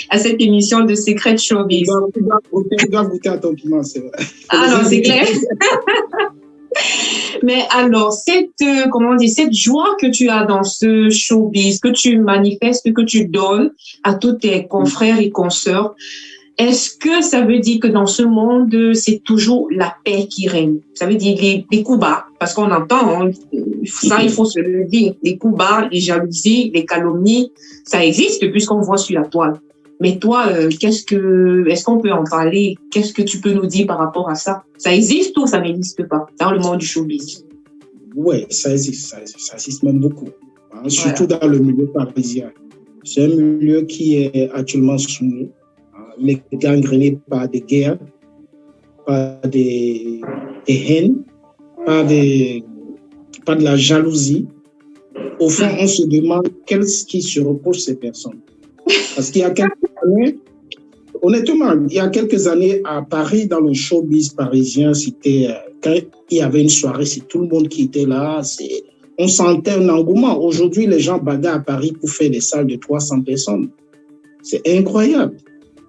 A: à cette émission de Secret Showbiz.
B: Tu dois goûter à ton piment, c'est vrai.
A: Ah non, c'est clair. Mais alors, cette joie que tu as dans ce showbiz, que tu manifestes, que tu donnes à tous tes confrères et consoeurs, est-ce que ça veut dire que dans ce monde, c'est toujours la paix qui règne? Ça veut dire les coups bas, parce qu'on entend, hein, ça il faut se le dire, les coups bas, les jalousies, les calomnies, ça existe puisqu'on voit sur la toile. Mais toi, est-ce qu'on peut en parler? Qu'est-ce que tu peux nous dire par rapport à ça? Ça existe ou ça n'existe pas dans le monde du showbiz?
B: Oui, ça existe même beaucoup, hein, surtout dans le milieu parisien. C'est un milieu qui est actuellement soumis, mais gangréné par des guerres, par des haines, par de la jalousie. Au fond, on se demande qu'est-ce qui se reproche ces personnes. Parce qu'il y a quelques années, honnêtement, il y a quelques années à Paris, dans le showbiz parisien, c'était quand il y avait une soirée, c'est tout le monde qui était là. On sentait un engouement. Aujourd'hui, les gens bagarrent à Paris pour faire des salles de 300 personnes. C'est incroyable.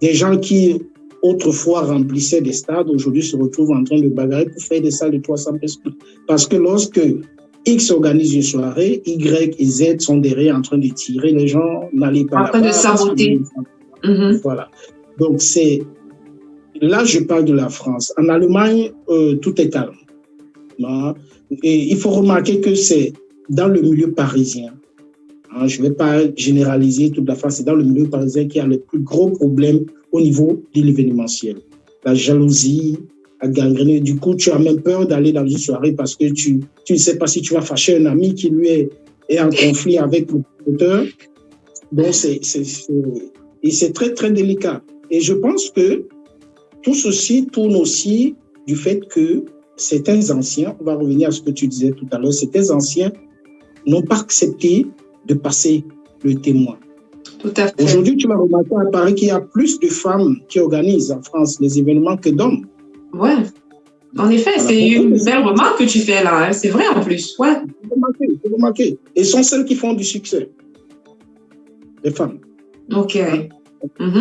B: Des gens qui autrefois remplissaient des stades, aujourd'hui se retrouvent en train de bagarrer pour faire des salles de 300 personnes. Parce que lorsque X organise une soirée, Y et Z sont derrière en train de tirer, les gens n'allaient pas
A: en train de saboter.
B: Voilà. Donc là, je parle de la France. En Allemagne, tout est calme. Et il faut remarquer que c'est dans le milieu parisien. Je ne vais pas généraliser toute la France, c'est dans le milieu parisien qu'il y a le plus gros problème au niveau de l'événementiel. La jalousie a gangréné. Du coup, tu as même peur d'aller dans une soirée parce que tu ne sais pas si tu vas fâcher un ami qui lui est en conflit avec le promoteur. Donc, c'est très, très délicat. Et je pense que tout ceci tourne aussi du fait que certains anciens, on va revenir à ce que tu disais tout à l'heure, certains anciens n'ont pas accepté de passer le témoin.
A: Tout à fait.
B: Aujourd'hui, tu vas remarquer à Paris qu'il y a plus de femmes qui organisent en France les événements que d'hommes.
A: Ouais. En effet, voilà, c'est une belle remarque que tu fais là. Hein. C'est vrai en plus. Ouais.
B: Faut remarquer. Et sont celles qui font du succès. Les femmes.
A: OK.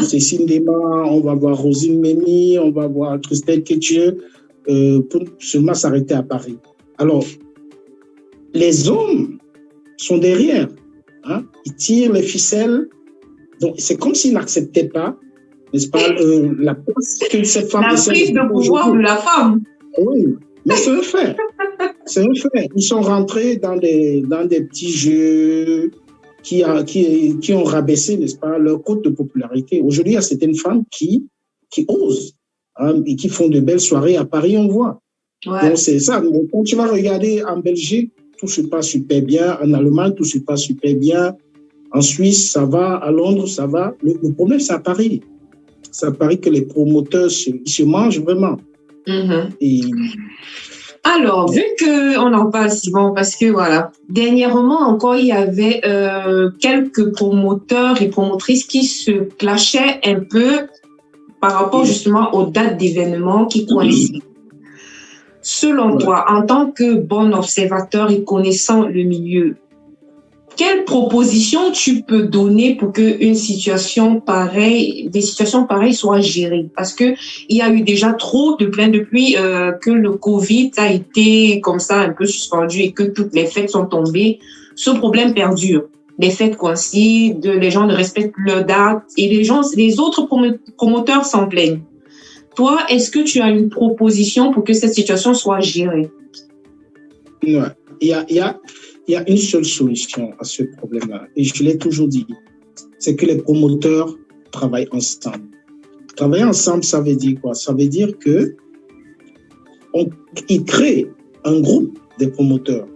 B: Cécile Déma, on va voir Rosine Mémy, on va voir Christelle Kitcheux, pour seulement s'arrêter à Paris. Alors, les hommes sont derrière. Hein? Ils tirent les ficelles. Donc, c'est comme s'ils n'acceptaient pas, n'est-ce pas, la place que cette femme...
A: La prise de pouvoir de la femme.
B: Oui, mais c'est un fait. C'est un fait. Ils sont rentrés dans des petits jeux qui ont rabaissé, n'est-ce pas, leur cote de popularité. Aujourd'hui, il y a certaines femmes qui osent, hein, et qui font de belles soirées à Paris, on voit. Ouais. Donc, c'est ça. Mais quand tu vas regarder en Belgique, tout se passe super bien. En Allemagne, tout se passe super bien. En Suisse, ça va. À Londres, ça va. Le problème, c'est à Paris. C'est à Paris que les promoteurs se mangent vraiment. Et...
A: Alors, vu qu'on en parle si bon, parce que voilà, dernièrement encore, il y avait quelques promoteurs et promotrices qui se clashaient un peu par rapport justement aux dates d'événements qui coïncident. Selon toi, en tant que bon observateur et connaissant le milieu, quelle proposition tu peux donner pour que des situations pareilles soient gérées? Parce que il y a eu déjà trop de plaintes depuis que le Covid a été comme ça un peu suspendu et que toutes les fêtes sont tombées. Ce problème perdure. Les fêtes coïncident, les gens ne respectent leurs dates et les autres promoteurs s'en plaignent. Toi, est-ce que tu as une proposition pour que cette situation soit gérée?
B: Ouais. Il y a une seule solution à ce problème-là, et je l'ai toujours dit, c'est que les promoteurs travaillent ensemble. Travailler ensemble, ça veut dire quoi? Ça veut dire qu'ils créent un groupe de promoteurs.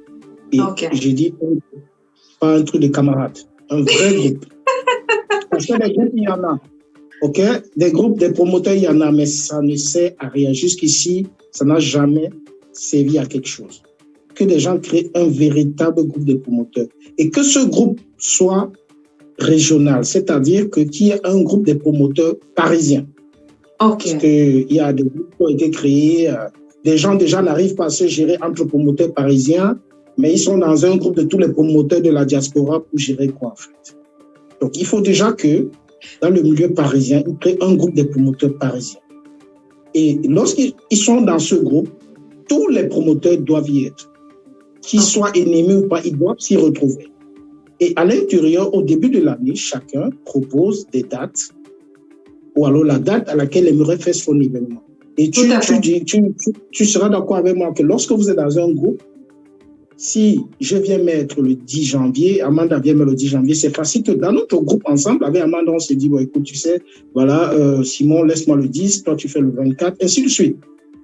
B: Et j'ai dit, pas un truc de camarades, un vrai groupe. Parce que des groupes, il y en a. OK? Des groupes de promoteurs, il y en a, mais ça ne sert à rien. Jusqu'ici, ça n'a jamais servi à quelque chose. Que des gens créent un véritable groupe de promoteurs et que ce groupe soit régional, c'est-à-dire qu'il y ait un groupe de promoteurs parisiens.
A: Okay.
B: Parce qu'il y a des groupes qui ont été créés, des gens déjà n'arrivent pas à se gérer entre promoteurs parisiens, mais ils sont dans un groupe de tous les promoteurs de la diaspora pour gérer quoi en fait. Donc il faut déjà que dans le milieu parisien, ils créent un groupe de promoteurs parisiens. Et lorsqu'ils sont dans ce groupe, tous les promoteurs doivent y être. Qu'ils soient ennemis ou pas, ils doivent s'y retrouver. Et à l'intérieur, au début de l'année, chacun propose des dates ou alors la date à laquelle il aimerait faire son événement. Et tu seras d'accord avec moi que lorsque vous êtes dans un groupe, si je viens mettre le 10 janvier, Amanda vient mettre le 10 janvier, c'est facile que dans notre groupe ensemble, avec Amanda, on se dit, bon, écoute, tu sais, voilà, Simon, laisse-moi le 10, toi tu fais le 24, ainsi de suite.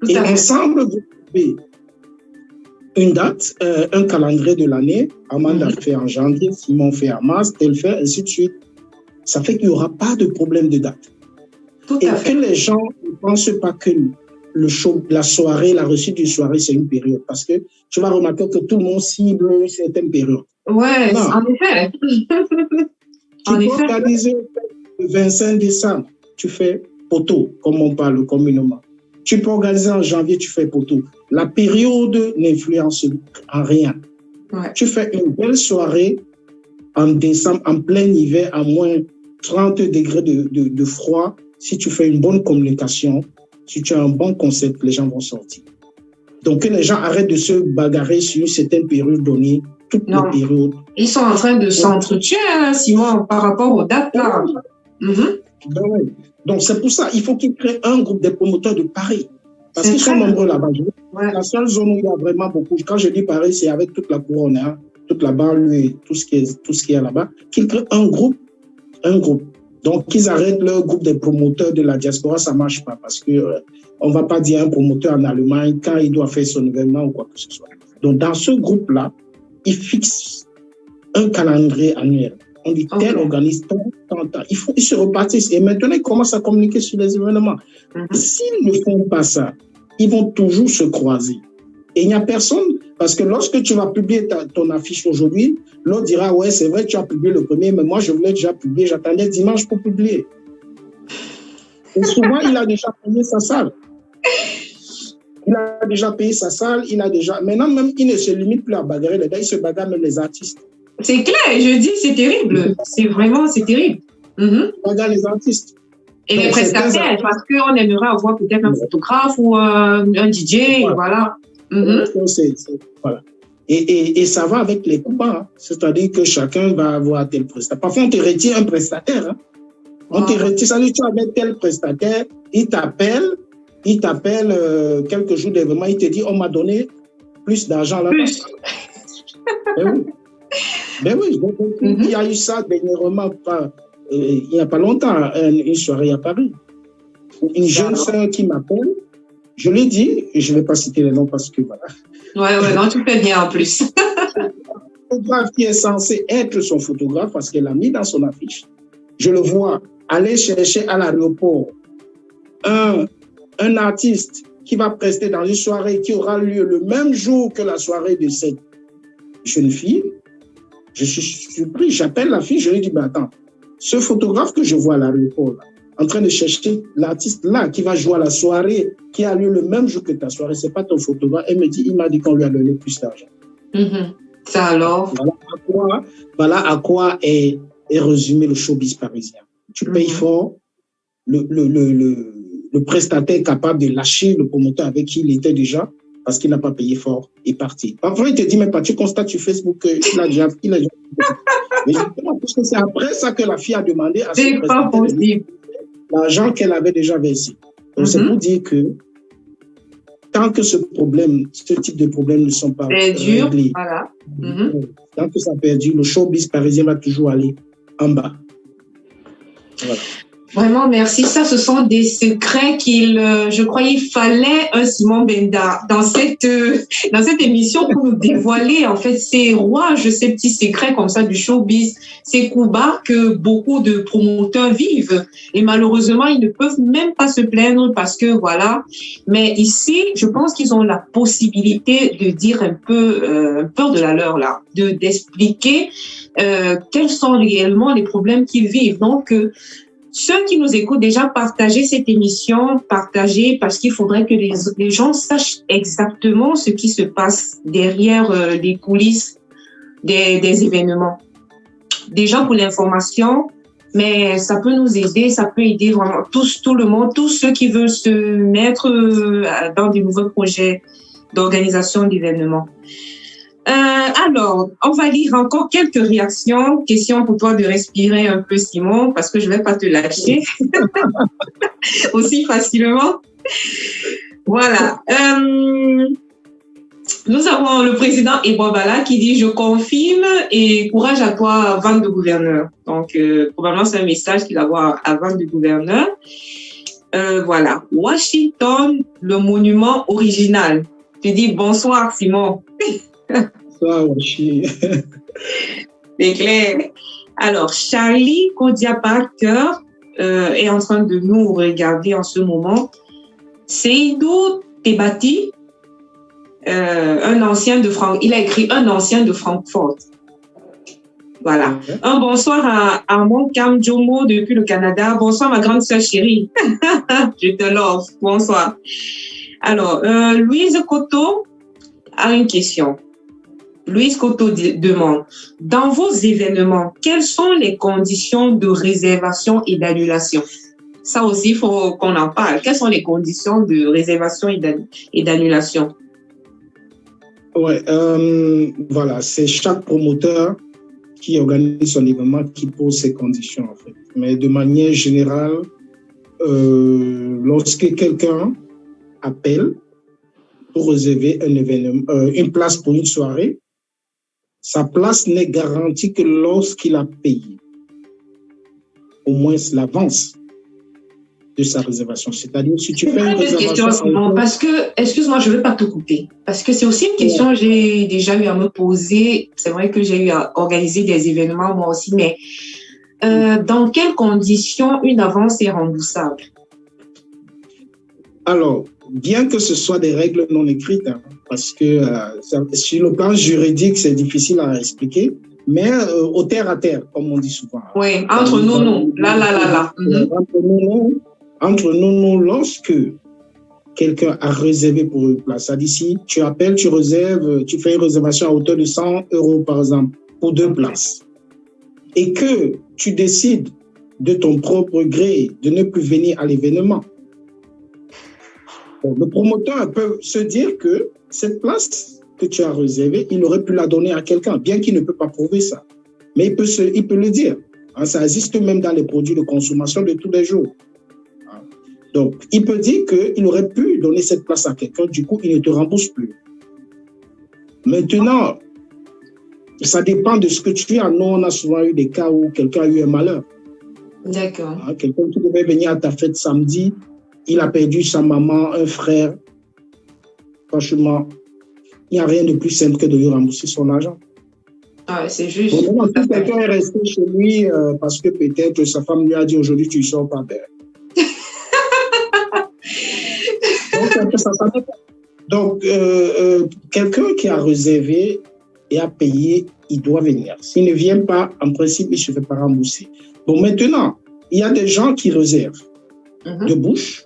B: Et ensemble, vous pouvez une date, un calendrier de l'année. Amanda fait en janvier, Simon fait en mars, tel fait, ainsi de suite. Ça fait qu'il n'y aura pas de problème de date. Et que les gens ne pensent pas que le show, la soirée, la réussite d'une soirée, c'est une période. Parce que tu vas remarquer que tout le monde cible une certaine période.
A: Ouais, non. En effet.
B: Tu peux organiser le 25 décembre, tu fais poteau, comme on parle communément. Tu peux organiser en janvier, tu fais poteau. La période n'influence en rien.
A: Ouais.
B: Tu fais une belle soirée en décembre, en plein hiver, à moins 30 degrés de froid. Si tu fais une bonne communication, si tu as un bon concept, les gens vont sortir. Donc, que les gens arrêtent de se bagarrer sur une certaine période donnée, toutes les périodes.
A: Ils sont en train de s'entretuer, Simon, par rapport aux dates, là.
B: Ben oui. Donc, c'est pour ça, il faut qu'ils créent un groupe de promoteurs de Paris. Parce qu'ils sont nombreux là-bas. Ouais. La seule zone où il y a vraiment beaucoup, quand je dis Paris, c'est avec toute la couronne, hein, toute la banlieue et tout ce qui est là-bas, qu'ils créent un groupe. Donc, qu'ils arrêtent leur groupe de promoteurs de la diaspora, ça ne marche pas parce que on ne va pas dire un promoteur en Allemagne quand il doit faire son événement ou quoi que ce soit. Donc, dans ce groupe-là, ils fixent un calendrier annuel. On dit tel organise tant. Ils se repartissent. Et maintenant, ils commencent à communiquer sur les événements. S'ils ne font pas ça, ils vont toujours se croiser. Et il n'y a personne, parce que lorsque tu vas publier ton affiche aujourd'hui, l'autre dira, ouais, c'est vrai, tu as publié le premier, mais moi, je voulais déjà publier, j'attendais dimanche pour publier. Et souvent, il a déjà payé sa salle. Maintenant, même, il ne se limite plus à bagarrer les gars, il se bagarre même les artistes.
A: C'est clair, je dis, c'est terrible. C'est terrible.
B: Il bagarre les artistes.
A: Et donc, les prestataires, parce qu'on aimerait avoir peut-être un photographe ou un DJ, voilà.
B: Voilà. Et ça va avec les coupes, hein. C'est-à-dire que chacun va avoir tel prestataire. Parfois, on te retire un prestataire. Hein. On te retire, ça veut dire que tu as avec tel prestataire, il t'appelle quelques jours d'événement, il te dit, on m'a donné plus d'argent là-bas. Ben oui. Il y a eu ça dernièrement, il n'y a pas longtemps, une soirée à Paris. Une jeune sœur qui m'appelle, je lui dis, et je ne vais pas citer les noms parce que voilà.
A: Ouais, non, tu fais bien en plus.
B: Le photographe qui est censé être son photographe parce qu'elle l'a mis dans son affiche. Je le vois aller chercher à l'aéroport un artiste qui va prester dans une soirée qui aura lieu le même jour que la soirée de cette jeune fille. Je suis surpris, j'appelle la fille, je lui dis, attends, ce photographe que je vois à l'aéroport, là, en train de chercher l'artiste là qui va jouer à la soirée qui a lieu le même jour que ta soirée, c'est pas ton photographe. Elle me dit, il m'a dit qu'on lui a donné plus d'argent.
A: Ça alors?
B: Voilà à quoi est résumé le showbiz parisien. Tu payes fort, le prestataire est capable de lâcher le promoteur avec qui il était déjà parce qu'il n'a pas payé fort et parti. Parfois, il te dit, mais pas, tu constates sur Facebook qu'il a déjà mais justement, parce que c'est après ça que la fille a demandé à
A: ce prestataire
B: l'argent qu'elle avait déjà versé. Donc, c'est pour dire que tant que ce type de problèmes ne sont pas réglés,
A: voilà.
B: Tant que ça perdure, le showbiz parisien va toujours aller en bas. Voilà.
A: Vraiment, merci. Ça, ce sont des secrets je crois qu'il fallait un Simon Benda dans cette émission pour nous dévoiler, en fait, ces rouages, ces petits secrets comme ça du showbiz, ces coups bas que beaucoup de promoteurs vivent. Et malheureusement, ils ne peuvent même pas se plaindre parce que voilà. Mais ici, je pense qu'ils ont la possibilité de dire un peu de la leur, là, d'expliquer quels sont réellement les problèmes qu'ils vivent. Donc, ceux qui nous écoutent déjà, partagez cette émission, partagez parce qu'il faudrait que les gens sachent exactement ce qui se passe derrière les coulisses des événements. Déjà pour l'information, mais ça peut nous aider, ça peut aider vraiment tout le monde, tous ceux qui veulent se mettre dans de nouveaux projets d'organisation d'événements. Alors, on va lire encore quelques réactions. Question pour toi de respirer un peu, Simon, parce que je ne vais pas te lâcher aussi facilement. Voilà. Nous avons le président Ebobala qui dit « Je confirme et courage à toi, Van de gouverneur ». Donc, probablement, c'est un message qu'il a à Van de gouverneur. Voilà. Washington, le monument original. Tu dis « Bonsoir, Simon ». C'est clair. Alors, Charlie Kodia Parker est en train de nous regarder en ce moment. Seydou Tebati, un ancien de il a écrit un ancien de Francfort. Voilà. Un bonsoir à Armand Kamjomo depuis le Canada. Bonsoir ma grande sœur chérie. Je te love. Bonsoir. Alors, Louise Coteau a une question. Louise Coteau demande, dans vos événements, quelles sont les conditions de réservation et d'annulation? Ça aussi, il faut qu'on en parle. Quelles sont les conditions de réservation et d'annulation?
B: Ouais, voilà, c'est chaque promoteur qui organise son événement qui pose ses conditions, en fait. Mais de manière générale, lorsque quelqu'un appelle pour réserver un événement, une place pour une soirée, sa place n'est garantie que lorsqu'il a payé au moins l'avance de sa réservation. C'est-à-dire, si tu fais une réservation...
A: Question, parce que, excuse-moi, je ne veux pas te couper, parce que c'est aussi une question que j'ai déjà eu à me poser. C'est vrai que j'ai eu à organiser des événements moi aussi, mais dans quelles conditions une avance est remboursable?
B: Alors, bien que ce soit des règles non écrites, hein, parce que sur le plan juridique, c'est difficile à expliquer, mais au terre à terre, comme on dit souvent.
A: Oui, entre nous. Là.
B: Entre nous, lorsque quelqu'un a réservé pour une place, ça dit si tu appelles, tu réserves, tu fais une réservation à hauteur de 100 € par exemple, pour 2 places, et que tu décides de ton propre gré de ne plus venir à l'événement, le promoteur peut se dire que cette place que tu as réservée, il aurait pu la donner à quelqu'un, bien qu'il ne peut pas prouver ça. Mais il peut le dire. Ça existe même dans les produits de consommation de tous les jours. Donc, il peut dire qu'il aurait pu donner cette place à quelqu'un, du coup, il ne te rembourse plus. Maintenant, ça dépend de ce que tu as. Nous, on a souvent eu des cas où quelqu'un a eu un malheur.
A: D'accord.
B: Quelqu'un qui devait venir à ta fête samedi, il a perdu sa maman, un frère. Franchement, il n'y a rien de plus simple que de lui rembourser son argent.
A: Ah, c'est juste.
B: Bon, si quelqu'un est resté chez lui parce que peut-être sa femme lui a dit aujourd'hui tu ne sors pas d'air. Donc, quelqu'un qui a réservé et a payé, il doit venir. S'il ne vient pas, en principe, il ne se fait pas rembourser. Bon, maintenant, il y a des gens qui réservent de bouche,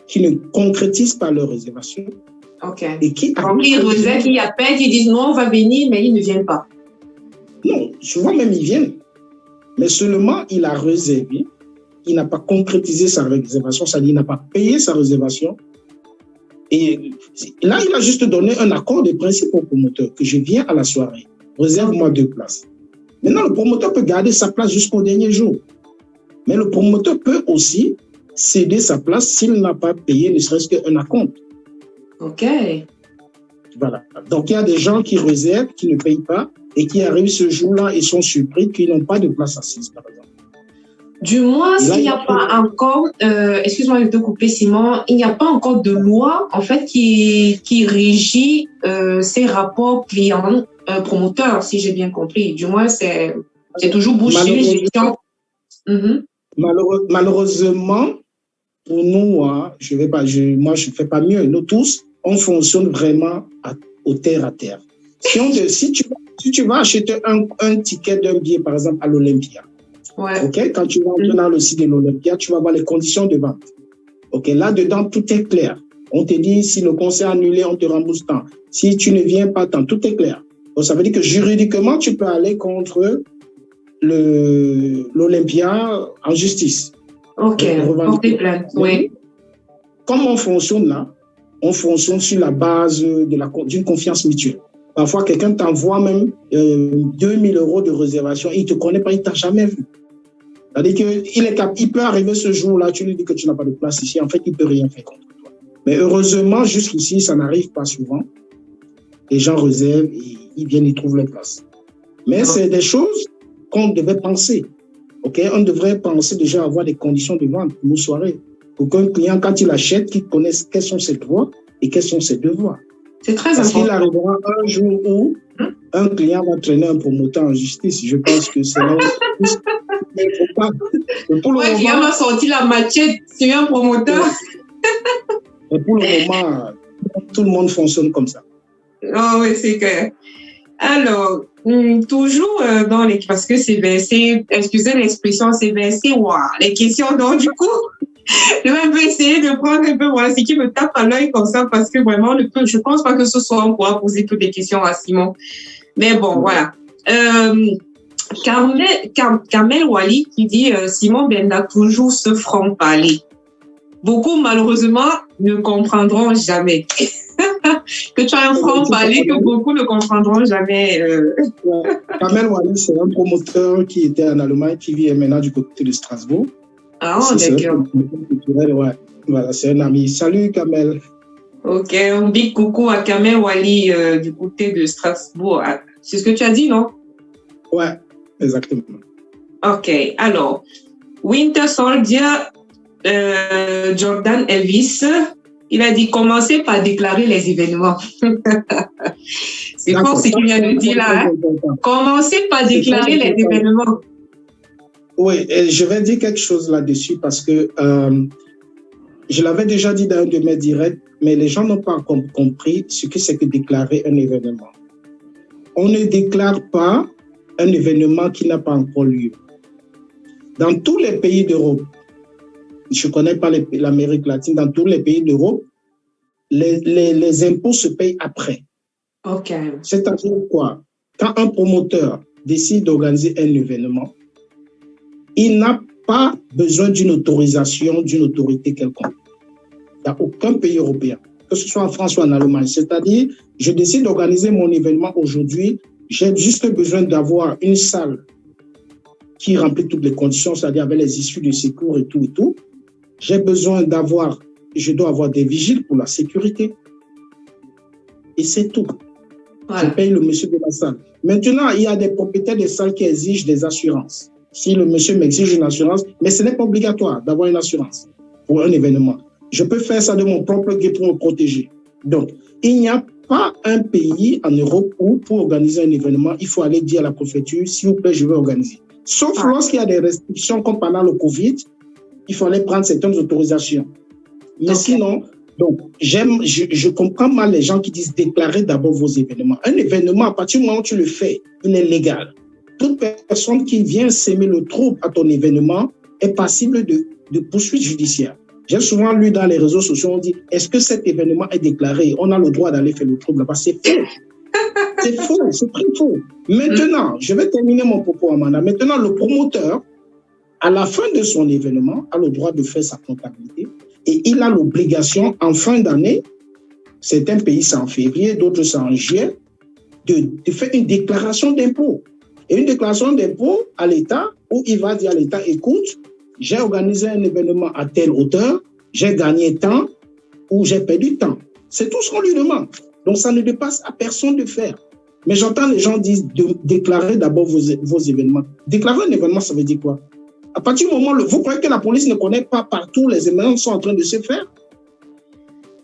B: qui ne concrétisent pas leur réservation
A: OK.
B: Et qui
A: Donc, ils réservent, ils appellent, ils disent non, on va venir, mais ils ne viennent pas.
B: Non, souvent même ils viennent. Mais seulement il a réservé, il n'a pas concrétisé sa réservation, c'est-à-dire il n'a pas payé sa réservation. Et là, il a juste donné un accord de principe au promoteur que je viens à la soirée, réserve-moi 2 places. Maintenant, le promoteur peut garder sa place jusqu'au dernier jour. Mais le promoteur peut aussi céder sa place s'il n'a pas payé ne serait-ce qu'un acompte.
A: OK.
B: Voilà. Donc, il y a des gens qui réservent, qui ne payent pas et qui arrivent ce jour-là et sont surpris qu'ils n'ont pas de place assise, par exemple.
A: Du moins, s'il n'y a pas encore, excuse-moi de te couper, Simon, il n'y a pas encore de loi, en fait, qui régit ces rapports clients-promoteurs, si j'ai bien compris. Du moins, c'est toujours bouché, gestion.
B: Malheureusement, pour nous, moi, je ne fais pas mieux. Nous tous, on fonctionne vraiment au terre à terre. Si tu vas acheter un ticket d'un billet, par exemple, à l'Olympia,
A: ouais.
B: Okay, quand tu vas entrer dans le site de l'Olympia, tu vas voir les conditions de vente. Okay, là-dedans, tout est clair. On te dit, si le concert est annulé, on te rembourse tant. Si tu ne viens pas tant, tout est clair. Donc, ça veut dire que juridiquement, tu peux aller contre l'Olympia en justice.
A: OK, porter plainte, oui.
B: Comme on fonctionne là, on fonctionne sur la base d'une confiance mutuelle. Parfois, quelqu'un t'envoie même 2 000 € de réservation, il ne te connaît pas, il ne t'a jamais vu. C'est-à-dire qu'il peut arriver ce jour-là, tu lui dis que tu n'as pas de place ici, en fait, il ne peut rien faire contre toi. Mais heureusement, jusqu'ici, ça n'arrive pas souvent. Les gens réservent et ils viennent, ils trouvent leur place. Mais c'est des choses qu'on devait penser. Okay? On devrait penser déjà à avoir des conditions de vente pour nos soirées. Pour qu'un client, quand il achète, qu'il connaisse quels sont ses droits et quels sont ses devoirs.
A: C'est très
B: Parce
A: important.
B: qu'il arrivera un jour où un client va traîner un promoteur en justice. Je pense que c'est là où...
A: Un client va sortir la machette sur un promoteur.
B: Et pour le moment, tout le monde fonctionne comme ça.
A: Oh, oui, c'est clair. Alors, toujours dans les... Parce que c'est versé, excusez l'expression, c'est versé, wow, les questions, donc du coup... Je vais un peu essayer de prendre un peu, voilà, ce qui me tape à l'œil comme ça, parce que vraiment, je pense pas que ce soit on pourra poser toutes les questions à Simon. Mais bon, voilà. Kamel Wali qui dit Simon Benda toujours ce franc-parler. Beaucoup, malheureusement, ne comprendront jamais. Que tu as un franc-parler que beaucoup ne comprendront jamais.
B: Kamel Wali, c'est un promoteur qui était en Allemagne, qui vit maintenant du côté de Strasbourg.
A: Ah, d'accord.
B: Ouais. Voilà, c'est un ami. Salut, Kamel.
A: Ok, un big coucou à Kamel Wali du côté de Strasbourg. C'est ce que tu as dit, non?
B: Ouais, exactement.
A: Ok, alors, Winter Soldier, Jordan Elvis, il a dit commencez par déclarer les événements. C'est fort ce qu'il vient de dire là. Hein? Commencez par déclarer les événements.
B: Oui, et je vais dire quelque chose là-dessus parce que je l'avais déjà dit dans un de mes directs, mais les gens n'ont pas encore compris ce que c'est que déclarer un événement. On ne déclare pas un événement qui n'a pas encore lieu. Dans tous les pays d'Europe, je ne connais pas l'Amérique latine, dans tous les pays d'Europe, les impôts se payent après.
A: Ok.
B: C'est-à-dire quoi? Quand un promoteur décide d'organiser un événement, il n'a pas besoin d'une autorisation d'une autorité quelconque. Il n'y a aucun pays européen, que ce soit en France ou en Allemagne. C'est-à-dire, je décide d'organiser mon événement aujourd'hui, j'ai juste besoin d'avoir une salle qui remplit toutes les conditions, c'est-à-dire avec les issues de secours et tout et tout. Je dois avoir des vigiles pour la sécurité. Et c'est tout. Voilà. Je paye le monsieur de la salle. Maintenant, il y a des propriétaires de salles qui exigent des assurances. Si le monsieur m'exige une assurance, mais ce n'est pas obligatoire d'avoir une assurance pour un événement. Je peux faire ça de mon propre gré pour me protéger. Donc, il n'y a pas un pays en Europe où, pour organiser un événement, il faut aller dire à la préfecture, s'il vous plaît, je vais organiser. Sauf lorsqu'il y a des restrictions, comme pendant le Covid, il fallait prendre certaines autorisations. Mais sinon, donc, je comprends mal les gens qui disent déclarer d'abord vos événements. Un événement, à partir du moment où tu le fais, il est légal. Toute personne qui vient s'aimer le trouble à ton événement est passible de poursuites judiciaires. J'ai souvent lu dans les réseaux sociaux, on dit, est-ce que cet événement est déclaré? On a le droit d'aller faire le trouble là-bas. C'est faux. C'est faux, c'est très faux. Maintenant, je vais terminer mon propos, Amanda. Maintenant, le promoteur, à la fin de son événement, a le droit de faire sa comptabilité et il a l'obligation, en fin d'année, certains pays c'est en février, d'autres c'est en juillet, de faire une déclaration d'impôt. Et une déclaration d'impôt à l'État où il va dire à l'État, écoute, j'ai organisé un événement à telle hauteur, j'ai gagné tant ou j'ai perdu tant. C'est tout ce qu'on lui demande. Donc, ça ne dépasse à personne de faire. Mais j'entends les gens dire de déclarer d'abord vos événements. Déclarer un événement, ça veut dire quoi? À partir du moment où vous croyez que la police ne connaît pas partout les événements qui sont en train de se faire?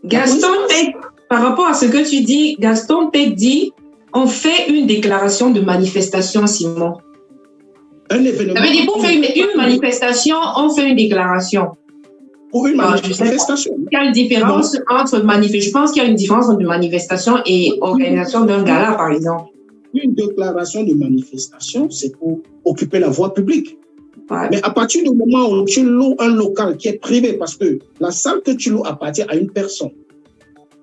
A: Gaston, par rapport à ce que tu dis, Gaston t'a dit, on fait une déclaration de manifestation, Simon.
B: Un événement.
A: Ça veut dire pour faire une manifestation, on fait une déclaration.
B: Pour une manifestation.
A: Il y a une différence entre manifestation. Je pense qu'il y a une différence entre manifestation et organisation d'un gala, par exemple.
B: Une déclaration de manifestation, c'est pour occuper la voie publique.
A: Ouais.
B: Mais à partir du moment où tu loues un local qui est privé, parce que la salle que tu loues appartient à une personne,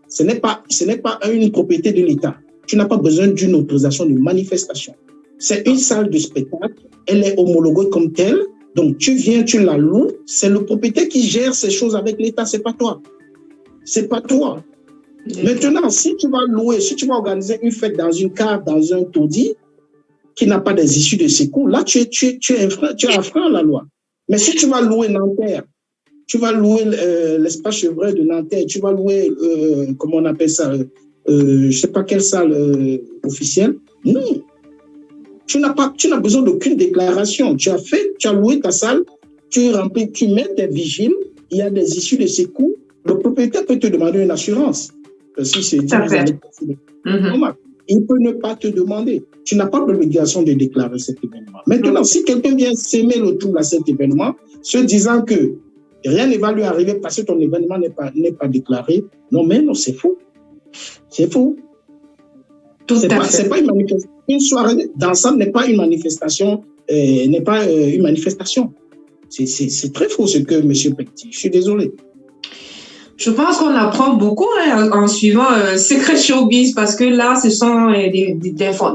B: ce n'est pas une propriété de l'État. Tu n'as pas besoin d'une autorisation de manifestation. C'est une salle de spectacle, elle est homologuée comme telle, donc tu viens, tu la loues, c'est le propriétaire qui gère ces choses avec l'État, c'est pas toi. C'est pas toi. Maintenant, si tu vas louer, si tu vas organiser une fête dans une cave, dans un taudis, qui n'a pas des issues de secours, là, tu enfreins la loi. Mais si tu vas louer Nanterre, tu vas louer l'espace Chevret de Nanterre, tu vas louer, comment on appelle ça, je sais pas quelle salle officielle, non. Tu n'as besoin d'aucune déclaration. Tu as loué ta salle, tu remplis, tu mets tes vigiles, il y a des issues de secours. Le propriétaire peut te demander une assurance. Si c'est il peut ne pas te demander. Tu n'as pas l'obligation de déclarer cet événement. Maintenant, si quelqu'un vient s'aimer le trouble à cet événement, se disant que rien ne va lui arriver parce que ton événement n'est pas déclaré, non, c'est faux. C'est faux. C'est pas une manifestation. Une soirée d'ensemble n'est pas une manifestation. C'est très faux ce que M. Petit. Je suis désolé.
A: Je pense qu'on apprend beaucoup en suivant Secret Showbiz parce que là, ce sont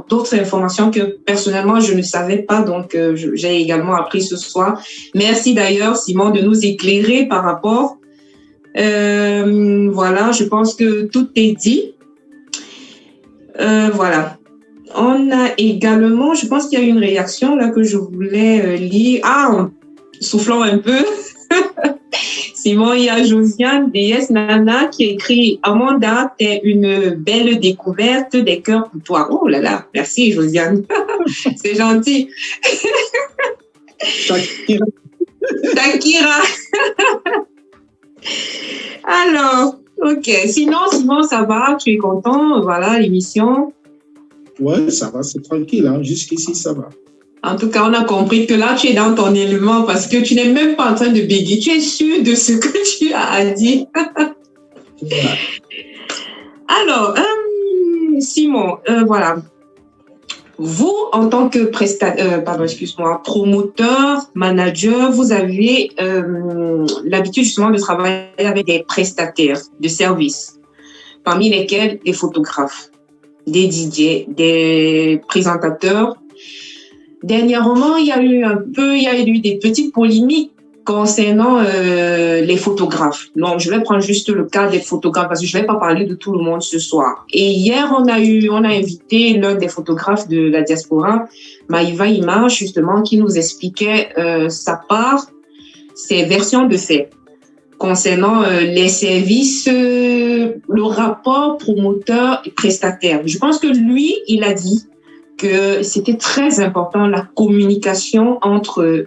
A: d'autres informations que personnellement, je ne savais pas. Donc, j'ai également appris ce soir. Merci d'ailleurs, Simon, de nous éclairer par rapport. Voilà, je pense que tout est dit. Voilà. On a également, je pense qu'il y a une réaction là que je voulais lire. Soufflons un peu. Simon, il y a Josiane DS Nana qui écrit « Amanda, t'es une belle découverte des cœurs pour toi. » Oh là là, merci Josiane. C'est gentil. Takira. Alors, ok. Sinon, Simon, ça va? Tu es content? Voilà, l'émission.
B: Ouais, ça va, c'est tranquille. Hein. Jusqu'ici, ça va.
A: En tout cas, on a compris que là, tu es dans ton élément parce que tu n'es même pas en train de bégayer. Tu es sûr de ce que tu as dit.
B: Voilà.
A: Alors, Simon, voilà. Vous, en tant que promoteur, manager, vous avez l'habitude justement de travailler avec des prestataires de services, parmi lesquels des photographes, des DJ, des présentateurs. Dernièrement, il y a eu des petites polémiques concernant les photographes. Donc, je vais prendre juste le cas des photographes parce que je ne vais pas parler de tout le monde ce soir. Et hier, on a invité l'un des photographes de la diaspora, Maïva Ima, justement, qui nous expliquait ses versions de faits concernant les services, le rapport promoteur et prestataire. Je pense que lui, il a dit que c'était très important la communication entre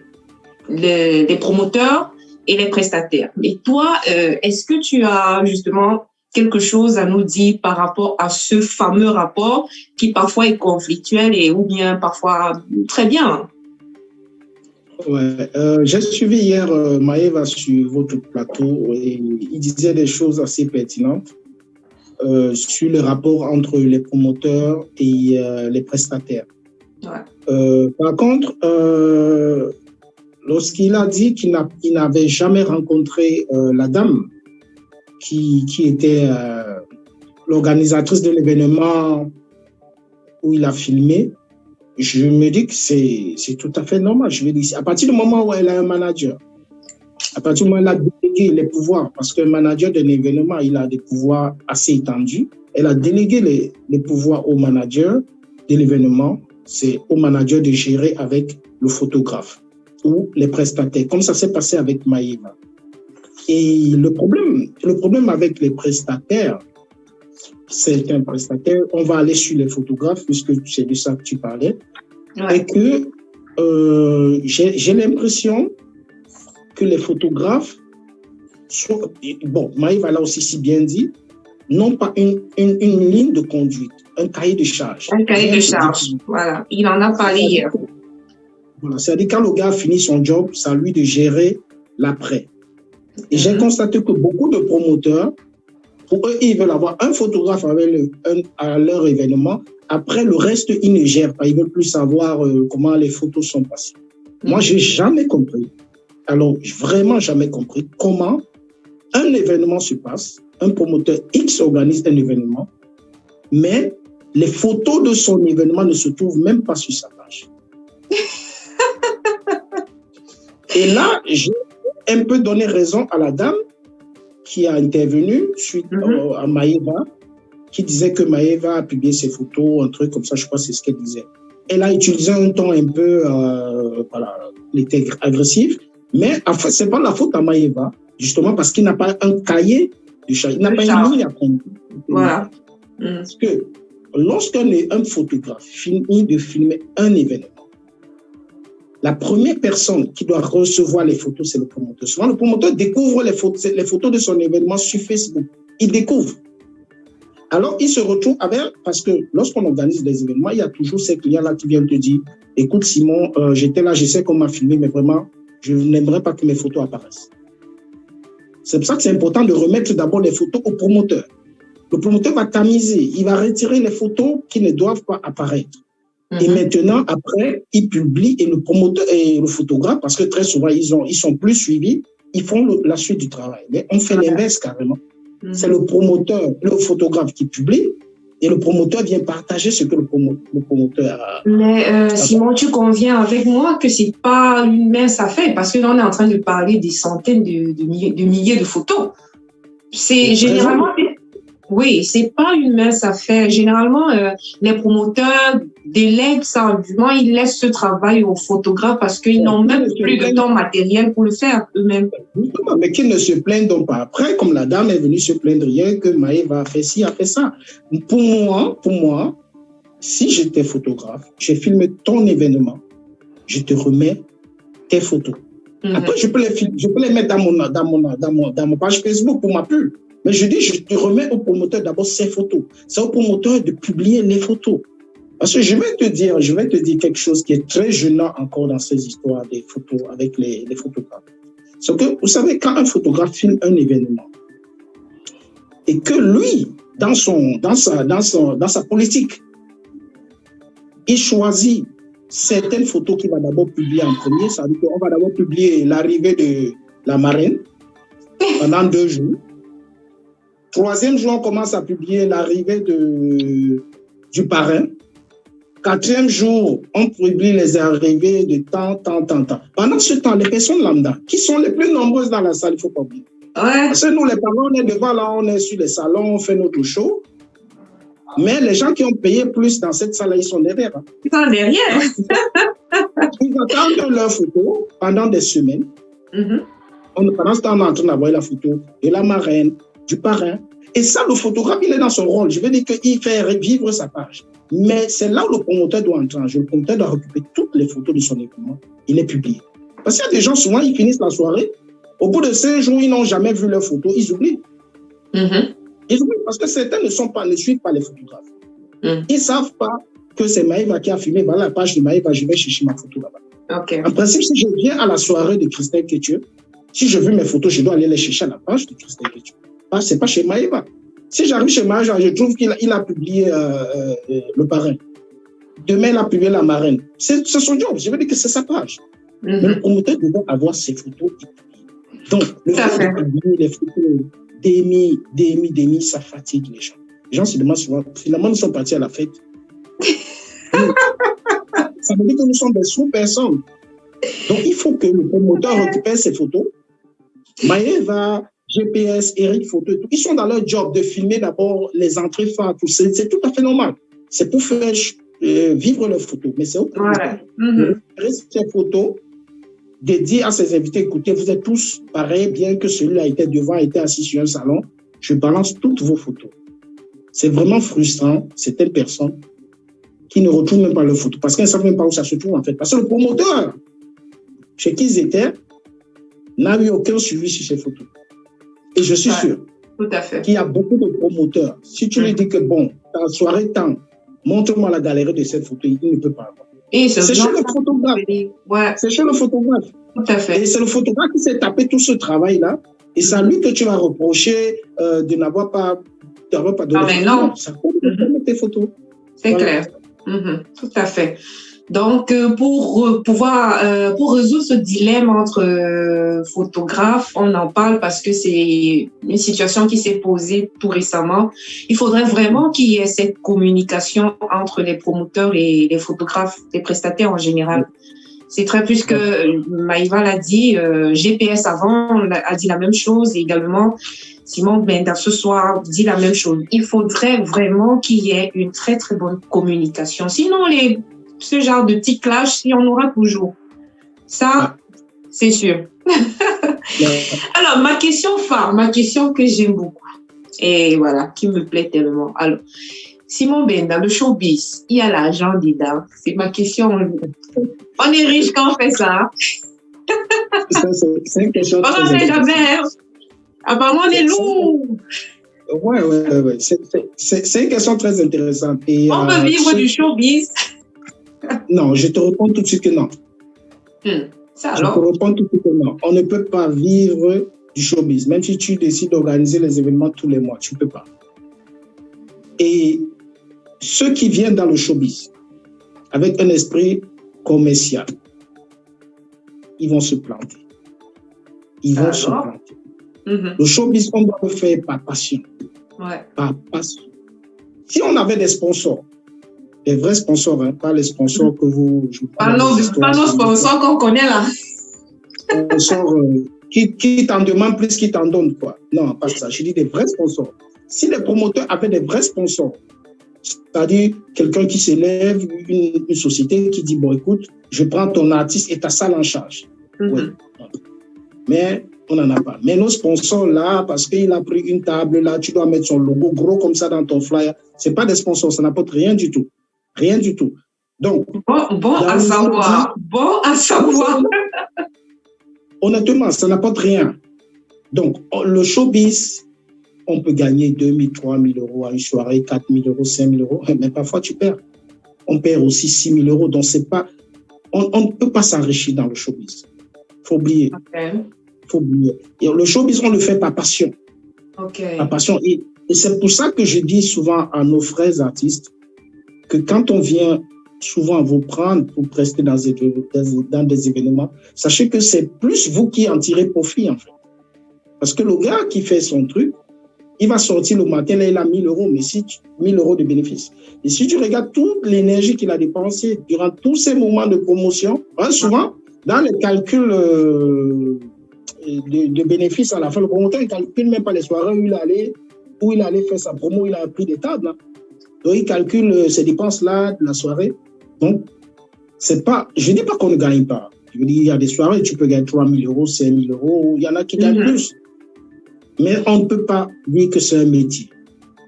A: les promoteurs et les prestataires. Et toi, est-ce que tu as justement quelque chose à nous dire par rapport à ce fameux rapport qui parfois est conflictuel ou bien parfois très bien?
B: Ouais, j'ai suivi hier Maëva sur votre plateau et il disait des choses assez pertinentes sur le rapport entre les promoteurs et les prestataires. Ouais. Par contre, lorsqu'il a dit qu'il n'avait jamais rencontré la dame qui était l'organisatrice de l'événement où il a filmé, je me dis que c'est tout à fait normal. Je me dis, à partir du moment où elle a un manager, à partir du moment où elle a délégué les pouvoirs, parce qu'un manager d'un événement, il a des pouvoirs assez étendus, elle a délégué les pouvoirs au manager de l'événement, c'est au manager de gérer avec le photographe ou les prestataires, comme ça s'est passé avec Maïva. Et le problème avec les prestataires, certains prestataires, on va aller sur les photographes, puisque c'est de ça que tu parlais, ouais. Et que j'ai l'impression que les photographes, bon, Maïva l'a aussi si bien dit, n'ont pas une ligne de conduite, un cahier de charge.
A: Un cahier de charge, voilà. Il en a parlé hier.
B: Voilà, c'est-à-dire quand le gars finit son job, c'est à lui de gérer l'après. Et j'ai constaté que beaucoup de promoteurs, pour eux, ils veulent avoir un photographe à leur événement. Après, le reste, ils ne gèrent pas. Ils ne veulent plus savoir comment les photos sont passées. Moi, je n'ai jamais compris. Alors, vraiment jamais compris comment un événement se passe. Un promoteur X organise un événement, mais les photos de son événement ne se trouvent même pas sur sa page. Et là, j'ai un peu donné raison à la dame qui a intervenu suite à Maïva, qui disait que Maïva a publié ses photos, un truc comme ça, je crois que c'est ce qu'elle disait. Elle a utilisé un ton un peu, voilà, il était agressif, mais en fait, ce n'est pas la faute à Maïva, justement parce qu'il n'a pas un cahier de charge, il n'a pas une ligne à prendre.
A: Voilà.
B: Parce que lorsqu'un photographe finit de filmer un événement, la première personne qui doit recevoir les photos, c'est le promoteur. Souvent, le promoteur découvre les photos de son événement sur Facebook. Il découvre. Alors, il se retrouve avec, parce que lorsqu'on organise des événements, il y a toujours ces clients-là qui viennent te dire, écoute Simon, j'étais là, je sais qu'on m'a filmé, mais vraiment, je n'aimerais pas que mes photos apparaissent. C'est pour ça que c'est important de remettre d'abord les photos au promoteur. Le promoteur va tamiser, il va retirer les photos qui ne doivent pas apparaître. Et maintenant, après, ils publient et le promoteur et le photographe, parce que très souvent, ils sont plus suivis, ils font la suite du travail. Mais on fait l'inverse carrément. C'est le promoteur, le photographe qui publie et le promoteur vient partager ce que le promoteur a.
A: Mais Simon, tu conviens avec moi que c'est pas une mince affaire parce que là, on est en train de parler des centaines de milliers de photos. C'est généralement... Oui, c'est pas une mince affaire. Généralement, les promoteurs délèguent ça argument, ils laissent ce travail aux photographes parce qu'ils n'ont même plus de temps matériel pour le faire eux-mêmes.
B: Mais qu'ils ne se plaignent donc pas après, comme la dame est venue se plaindre hier que Maëva a fait ci, a fait ça. Pour moi, si j'étais photographe, j'ai filmé ton événement, je te remets tes photos. Après, je peux les mettre dans mon page Facebook pour ma pub. Mais je dis, je te remets au promoteur d'abord ses photos. C'est au promoteur de publier les photos. Parce que je vais te dire quelque chose qui est très gênant encore dans ces histoires des photos avec les photographes. C'est que, vous savez, quand un photographe filme un événement et que lui, dans sa politique, il choisit certaines photos qu'il va d'abord publier en premier, ça veut dire qu'on va d'abord publier l'arrivée de la marraine pendant 2 jours. 3e jour, on commence à publier l'arrivée du parrain. 4e jour, on publie les arrivées de tant. Pendant ce temps, les personnes lambda, qui sont les plus nombreuses dans la salle, il ne faut pas oublier. Ouais. Parce que nous, les parents, on est devant, là, on est sur les salons, on fait notre show. Mais les gens qui ont payé plus dans cette salle-là, ils sont derrière.
A: Ils sont derrière.
B: Ils attendent leurs photos pendant des semaines. Pendant ce temps, on est en train d'avoir la photo de la marraine, du parrain. Et ça, le photographe, il est dans son rôle. Je veux dire qu'il fait revivre sa page. Mais c'est là où le promoteur doit entrer en jeu. Le promoteur doit récupérer toutes les photos de son événement. Il les publie. Parce qu'il y a des gens, souvent, ils finissent la soirée. Au bout de 5 jours, ils n'ont jamais vu leurs photos. Ils oublient. Ils oublient parce que certains ne suivent pas les photographes. Ils ne savent pas que c'est Maëva qui a filmé. Voilà la page de Maëva, je vais chercher ma photo là-bas.
A: Okay.
B: En principe, si je viens à la soirée de Christelle Ketchup, si je veux mes photos, je dois aller les chercher à la page de Christelle Ketchup. Ce n'est pas chez Maëva. Si j'arrive chez Maëva, je trouve qu'il a publié le parrain. Demain, il a publié la marraine. C'est son job. Je veux dire que c'est sa page. Mais le promoteur devait avoir ses photos. Donc, le fait de publier les photos d'Amy, ça fatigue les gens. Les gens se demandent souvent, finalement, nous sommes partis à la fête. Ça veut dire que nous sommes des sous-personnes. Donc, il faut que le promoteur récupère ses photos. Maëva, GPS, Eric Photo, et tout. Ils sont dans leur job de filmer d'abord les entrées phares. C'est tout à fait normal. C'est pour faire vivre leurs photos. Mais c'est au promoteur. Ces photos, de dire à ses invités, écoutez, vous êtes tous pareils, bien que celui-là était devant, était assis sur un salon, je balance toutes vos photos. C'est vraiment frustrant, certaines personnes qui ne retrouvent même pas leurs photos, parce qu'elles ne savent même pas où ça se trouve, en fait. Parce que le promoteur, chez qui ils étaient, n'a eu aucun suivi sur ces photos. Et je suis sûr qu'il y a beaucoup de promoteurs. Si tu lui dis que, bon, ta soirée temps, montre-moi la galerie de cette photo, il ne peut pas avoir. C'est chez le photographe. C'est chez le photographe.
A: Tout à fait.
B: Et c'est le photographe qui s'est tapé tout ce travail-là. Et c'est à lui que tu vas reprocher de n'avoir pas donné.
A: Ah, mais non.
B: Ça compte tes photos.
A: C'est clair. Tout à fait. Donc, pour résoudre ce dilemme entre photographes, on en parle parce que c'est une situation qui s'est posée tout récemment. Il faudrait vraiment qu'il y ait cette communication entre les promoteurs et les photographes, les prestataires en général. C'est très plus que Maïva l'a dit, GPS avant a dit la même chose et également Simon Benda ce soir dit la même chose. Il faudrait vraiment qu'il y ait une très très bonne communication. Sinon, ce genre de petit clash, il y en aura toujours. Ça, c'est sûr. Alors, ma question phare, ma question que j'aime beaucoup et voilà, qui me plaît tellement. Alors, Simon Benda, le showbiz, il y a l'argent dedans. C'est ma question. On est riche quand on fait ça.
B: C'est une question très
A: on fait jamais. Apparemment, on est lourd.
B: Ouais. C'est une question très intéressante. Et,
A: on peut vivre du showbiz.
B: Non, je te réponds tout de suite que non.
A: Ça, alors?
B: Je te réponds tout de suite que non. On ne peut pas vivre du showbiz. Même si tu décides d'organiser les événements tous les mois, tu ne peux pas. Et ceux qui viennent dans le showbiz avec un esprit commercial, ils vont se planter. Ils vont se planter. Le showbiz, on doit le faire par passion. Par passion. Si on avait des sponsors, des vrais sponsors, hein, pas les sponsors que vous...
A: Pas nos sponsors qu'on connaît là.
B: Sponsors qui t'en demandent plus qu'ils t'en donnent, quoi. Non, pas ça. Je dis des vrais sponsors. Si les promoteurs avaient des vrais sponsors, c'est-à-dire quelqu'un qui s'élève, une société qui dit, bon, écoute, je prends ton artiste et ta salle en charge. Oui. Mais on n'en a pas. Mais nos sponsors là, parce qu'il a pris une table là, tu dois mettre son logo gros comme ça dans ton flyer. Ce n'est pas des sponsors, ça n'apporte rien du tout. Rien du tout. Donc,
A: bon à savoir. Bon à savoir.
B: Honnêtement, ça n'apporte rien. Donc, le showbiz, on peut gagner 2 000, 3 000 euros à une soirée, 4 000 euros, 5 000 euros, mais parfois tu perds. On perd aussi 6 000 euros. Donc, c'est pas, on ne peut pas s'enrichir dans le showbiz. Il faut oublier. Faut oublier. Et le showbiz, on le fait par passion. Par passion. Et c'est pour ça que je dis souvent à nos frères artistes que quand on vient souvent vous prendre pour prester dans des événements, sachez que c'est plus vous qui en tirez profit, en fait. Parce que le gars qui fait son truc, il va sortir le matin, là, il a 1 000 euros, mais 1 000 euros de bénéfices. Et si tu regardes toute l'énergie qu'il a dépensée durant tous ces moments de promotion, hein, souvent, dans les calculs de bénéfices à la fin, le promoteur ne calcule même pas les soirées où il allait faire sa promo, il a pris des tables. Hein. Donc, il calcule ces dépenses-là de la soirée. Donc, c'est pas, je ne dis pas qu'on ne gagne pas. Je veux dire, il y a des soirées où tu peux gagner 3 000 euros, 5 000 euros, il y en a qui gagnent plus. Mais on ne peut pas dire que c'est un métier.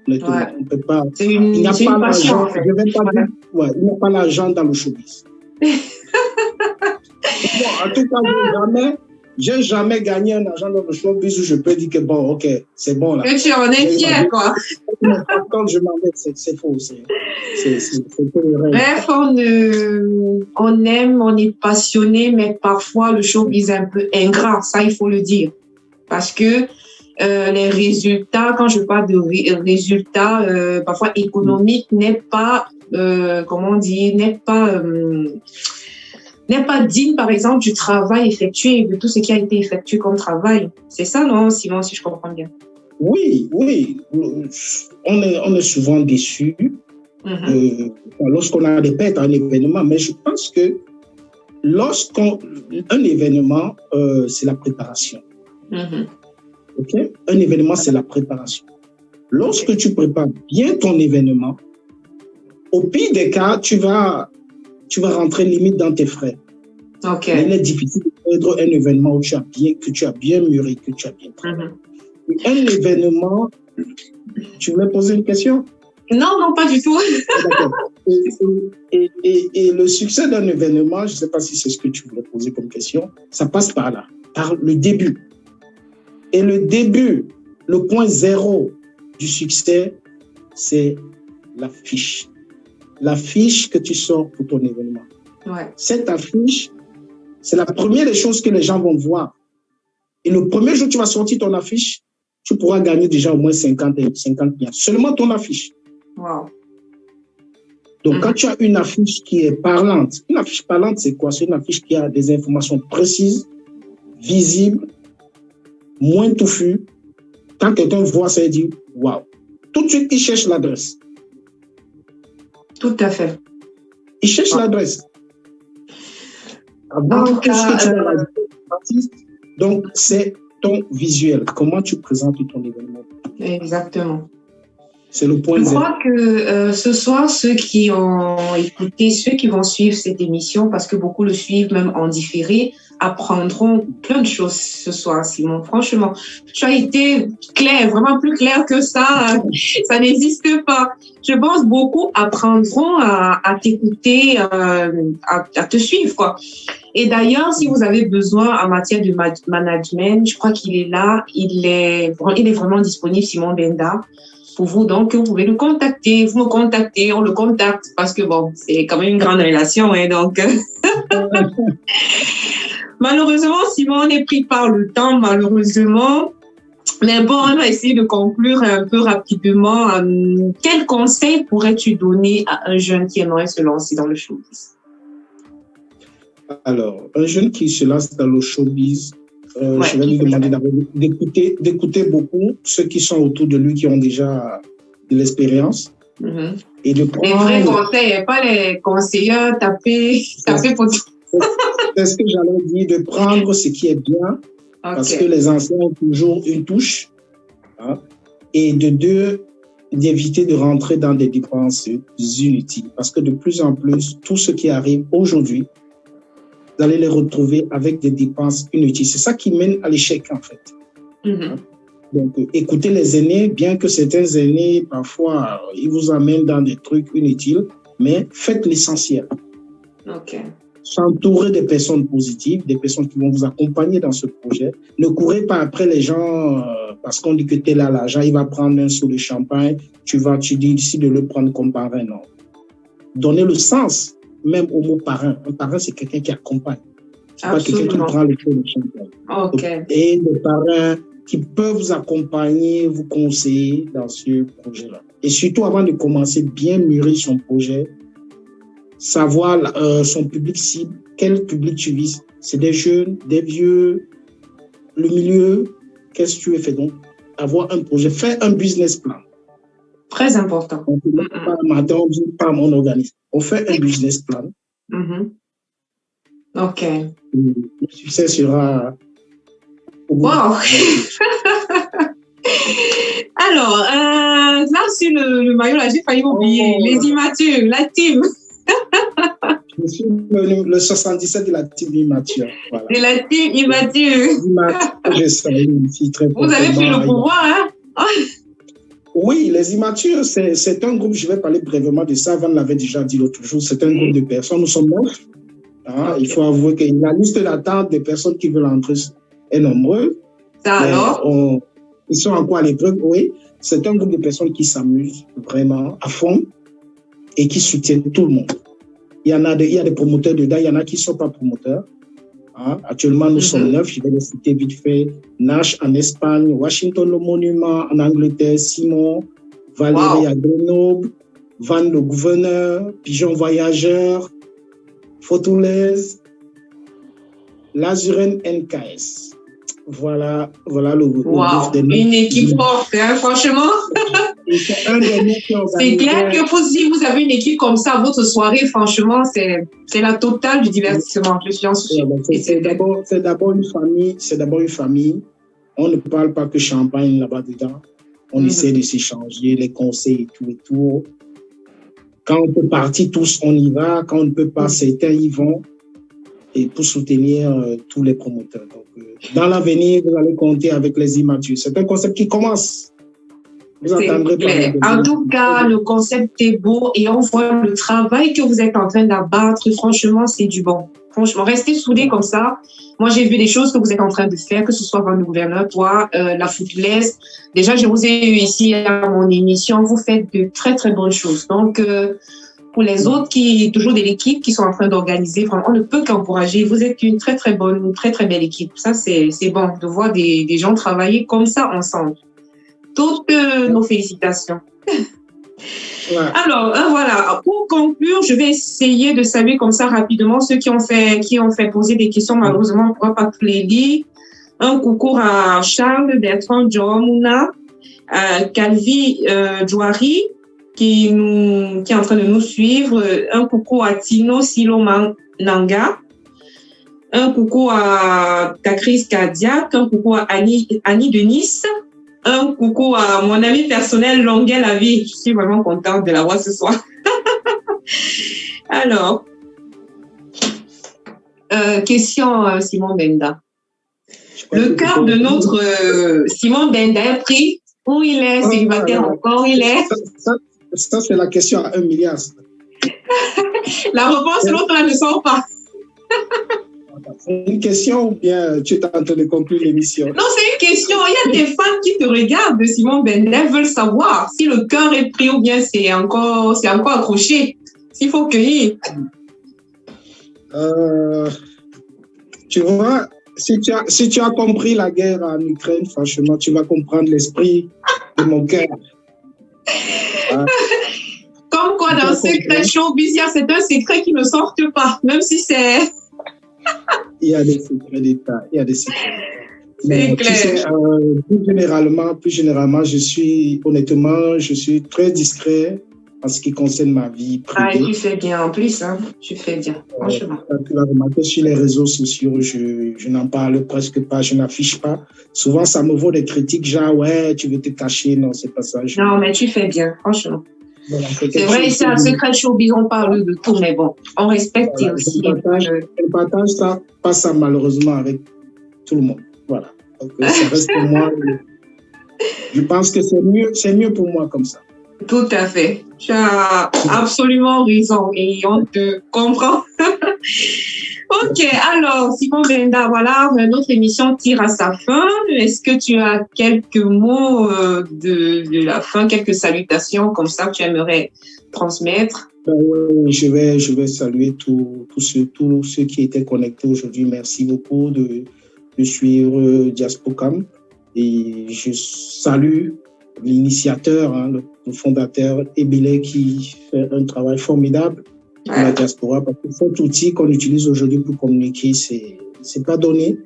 B: On ne peut pas. Il n'y a pas l'argent. En fait. Il n'y a pas l'argent dans le showbiz. Bon, en tout cas, j'ai jamais gagné un argent dans le showbiz où je peux dire que bon, ok, c'est bon là.
A: Que tu en es fier, quoi.
B: Quand je m'en vais, c'est faux.
A: Bref, on aime, on est passionné, mais parfois le showbiz est un peu ingrat, ça il faut le dire. Parce que les résultats, quand je parle de résultats parfois économiques, n'est pas, comment on dit, n'est pas n'est pas digne, par exemple, du travail effectué, de tout ce qui a été effectué comme travail. C'est ça, non, Simon, si je comprends bien?
B: Oui. On est souvent déçus lorsqu'on a des pertes à un événement, mais je pense que un événement, c'est la préparation. Okay? Un événement, c'est la préparation. Lorsque tu prépares bien ton événement, au pire des cas, tu vas rentrer limite dans tes frais.
A: Okay.
B: Il est difficile de faire un événement où que tu as bien mûri, que tu as bien travaillé. Un événement, tu voulais poser une question?
A: Non, pas du tout.
B: Et le succès d'un événement, je ne sais pas si c'est ce que tu voulais poser comme question, ça passe par là, par le début. Et le début, le point zéro du succès, c'est l'affiche. L'affiche que tu sors pour ton événement.
A: Ouais.
B: Cette affiche, c'est la première des choses que les gens vont voir. Et le premier jour où tu vas sortir ton affiche, tu pourras gagner déjà au moins 50 millions. Seulement ton affiche.
A: Wow.
B: Donc, quand tu as une affiche qui est parlante, une affiche parlante, c'est quoi? C'est une affiche qui a des informations précises, visibles, moins touffues. Quand quelqu'un voit ça, il dit « Waouh ». Tout de suite, il cherche l'adresse.
A: Tout à fait.
B: Il cherche l'adresse. Donc, c'est ton visuel. Comment tu présentes ton événement.
A: Exactement.
B: C'est le point
A: zéro. Je crois que ce soir, ceux qui ont écouté, ceux qui vont suivre cette émission, parce que beaucoup le suivent même en différé, apprendront plein de choses ce soir, Simon. Franchement, tu as été clair, vraiment plus clair que ça. Ça n'existe pas. Je pense beaucoup apprendront à t'écouter, à te suivre, quoi. Et d'ailleurs, si vous avez besoin en matière de management, je crois qu'il est là. Il est vraiment disponible, Simon Benda, pour vous. Donc, vous pouvez le contacter. Vous me contactez, on le contacte parce que bon, c'est quand même une grande relation, hein, donc. Malheureusement, Simon, on est pris par le temps, malheureusement. Mais bon, on va essayer de conclure un peu rapidement. Quel conseil pourrais-tu donner à un jeune qui aimerait se lancer dans le showbiz?
B: Alors, un jeune qui se lance dans le showbiz, je vais lui demander d'écouter beaucoup ceux qui sont autour de lui, qui ont déjà de l'expérience. Et de prendre...
A: Les vrais conseils, pas les conseillers taper pour tout.
B: C'est ce que j'allais dire, de prendre ce qui est bien, parce que les anciens ont toujours une touche, hein, et d'éviter de rentrer dans des dépenses inutiles, parce que de plus en plus, tout ce qui arrive aujourd'hui, vous allez les retrouver avec des dépenses inutiles. C'est ça qui mène à l'échec, en fait. Donc, écoutez les aînés, bien que certains aînés, parfois, ils vous amènent dans des trucs inutiles, mais faites l'essentiel. S'entourer des personnes positives, des personnes qui vont vous accompagner dans ce projet. Ne courez pas après les gens parce qu'on dit que tel a l'argent, il va prendre un seau de champagne, tu dis ici de le prendre comme parrain. Non. Donnez le sens même au mot parrain. Un parrain, c'est quelqu'un qui accompagne. C'est pas quelqu'un qui prend le seau de champagne. Et des parrains qui peuvent vous accompagner, vous conseiller dans ce projet-là. Et surtout, avant de commencer, bien mûrir son projet, savoir son public cible, quel public tu vises. C'est des jeunes, des vieux, le milieu, qu'est-ce que tu veux faire? Donc, avoir un projet, faire un business plan.
A: Très important.
B: On ne fait pas un matin, on ne dit pas mon organisme. On fait un business plan.
A: OK.
B: Le succès sera...
A: Wow! Alors, là, sur le maillot, là, j'ai failli oublier. Les immatures, la team.
B: Je suis le 77 de la team immature. Voilà.
A: De la team immature.
B: Je salue une fille très
A: Vous avez pris le pouvoir, hein?
B: Oui, les immatures, c'est un groupe, je vais parler brièvement de ça, Van l'avait déjà dit l'autre jour, c'est un groupe de personnes, nous sommes 9. Hein, il faut avouer que la liste d'attente des personnes qui veulent entrer est nombreuse.
A: Ça alors?
B: Ils sont encore à l'épreuve, oui. C'est un groupe de personnes qui s'amusent vraiment à fond et qui soutiennent tout le monde. Il y a des promoteurs dedans, il y en a qui ne sont pas promoteurs. Hein. Actuellement, nous sommes 9, je vais les citer vite fait. Nash en Espagne, Washington le Monument en Angleterre, Simon, Valérie à Grenoble, Van le gouverneur, Pigeon Voyageur, Photolaise, l'Azuren NKS. Voilà le
A: Wow, une équipe forte, hein, franchement. C'est clair que si vous avez une équipe comme ça, votre soirée, franchement, c'est la totale du divertissement, je suis en sûre.
B: C'est d'abord une famille. On ne parle pas que champagne là-bas dedans. On essaie de s'échanger les conseils et tout. Quand on peut partir tous, on y va. Quand on ne peut pas, certains y vont. Et pour soutenir tous les promoteurs. Donc, dans l'avenir, vous allez compter avec les immatures. C'est un concept qui commence. Vous entendrez
A: clair. En tout cas, le concept est beau et on voit le travail que vous êtes en train d'abattre. Franchement, c'est du bon. Franchement, restez soudés comme ça. Moi, j'ai vu des choses que vous êtes en train de faire, que ce soit votre gouverneur, toi, la footlaise. Déjà, je vous ai eu ici à mon émission. Vous faites de très, très bonnes choses. Donc, pour les autres toujours de l'équipe qui sont en train d'organiser, vraiment, on ne peut qu'encourager. Vous êtes une très, très bonne, une très, très belle équipe. Ça, c'est bon de voir des gens travailler comme ça ensemble. Toutes nos félicitations. Ouais. Alors, voilà. Pour conclure, je vais essayer de saluer comme ça rapidement ceux qui ont fait poser des questions. Malheureusement, on ne pourra pas tous les lire. Un coucou à Charles Bertrand Djormouna, Calvi Djouari, qui est en train de nous suivre. Un coucou à Tino Silomanga. Un coucou à Kakris Kadiak. Un coucou à Annie de Nice. Un coucou à mon ami personnel, Longuet la vie. Je suis vraiment contente de la voir ce soir. Alors, question Simon Benda. Le cœur de notre Simon Benda est pris. Où il est? Célibataire encore? Il est?
B: Ça, c'est la question à 1 milliard.
A: La réponse, l'autre, là, ne sort pas.
B: C'est une question ou bien tu es en train de conclure l'émission?
A: Non, c'est une question. Il y a des fans qui te regardent, Simon Benda, veulent savoir si le cœur est pris ou bien c'est encore accroché. S'il faut cueillir.
B: Tu vois, si tu as compris la guerre en Ukraine, franchement, tu vas comprendre l'esprit de mon cœur.
A: Comme quoi, dans Secret Showbiz, c'est un secret qui ne sort pas, même si c'est...
B: Il y a des secrets d'État, il y a des secrets.
A: C'est clair. Tu sais,
B: plus généralement, je suis très discret en ce qui concerne ma vie privée.
A: Ah, tu fais bien en plus, hein. Tu fais bien, franchement.
B: Tu l'as remarqué sur les réseaux sociaux, je n'en parle presque pas, je n'affiche pas. Souvent, ça me vaut des critiques, genre, ouais, tu veux te cacher. Non, c'est pas ça.
A: Non, mais tu fais bien, franchement. Voilà, c'est vrai, ici, à Secret Showbiz, on parle de tout, mais bon, on respecte aussi.
B: Je partage ça, pas ça malheureusement avec tout le monde. Voilà. Donc, ça reste pour moi. Je pense que c'est mieux pour moi comme ça.
A: Tout à fait. Tu as absolument raison et on te comprend. Ok, alors, Simon Benda, voilà, notre émission tire à sa fin. Est-ce que tu as quelques mots de la fin, quelques salutations comme ça que tu aimerais transmettre?
B: Je vais saluer tous ceux qui étaient connectés aujourd'hui. Merci beaucoup de suivre Diaspocam. Et je salue l'initiateur, le fondateur Ebile qui fait un travail formidable pour la diaspora, parce que cet outil qu'on utilise aujourd'hui pour communiquer, c'est pas donné.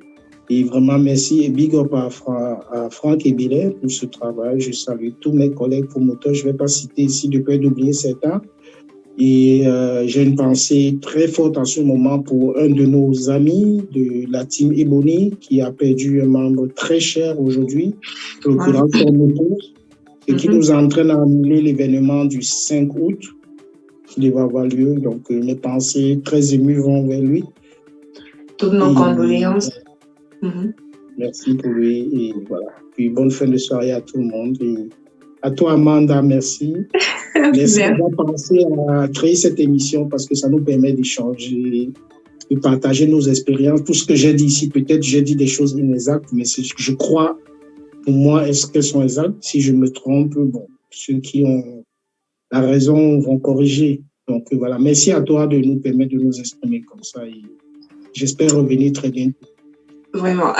B: Et vraiment, merci et big up à Franck Ebile pour ce travail. Je salue tous mes collègues promoteurs. Je ne vais pas citer ici de peur d'oublier certains. Et j'ai une pensée très forte en ce moment pour un de nos amis de la team Ebony qui a perdu un membre très cher aujourd'hui, le courant Moto, et qui nous entraîne à annuler l'événement du 5 août qui devait avoir lieu. Donc, mes pensées très émues vont vers lui.
A: Toutes nos condoléances.
B: Merci pour lui. Et voilà. Puis, bonne fin de soirée à tout le monde. Et à toi, Amanda, merci. Merci d'avoir pensé à créer cette émission parce que ça nous permet d'échanger, de partager nos expériences. Tout ce que j'ai dit ici, peut-être j'ai dit des choses inexactes, mais je crois, pour moi, est-ce qu'elles sont exactes? Si je me trompe, bon, ceux qui ont la raison vont corriger. Donc voilà, merci à toi de nous permettre de nous exprimer comme ça. Et j'espère revenir très bientôt.
A: Vraiment.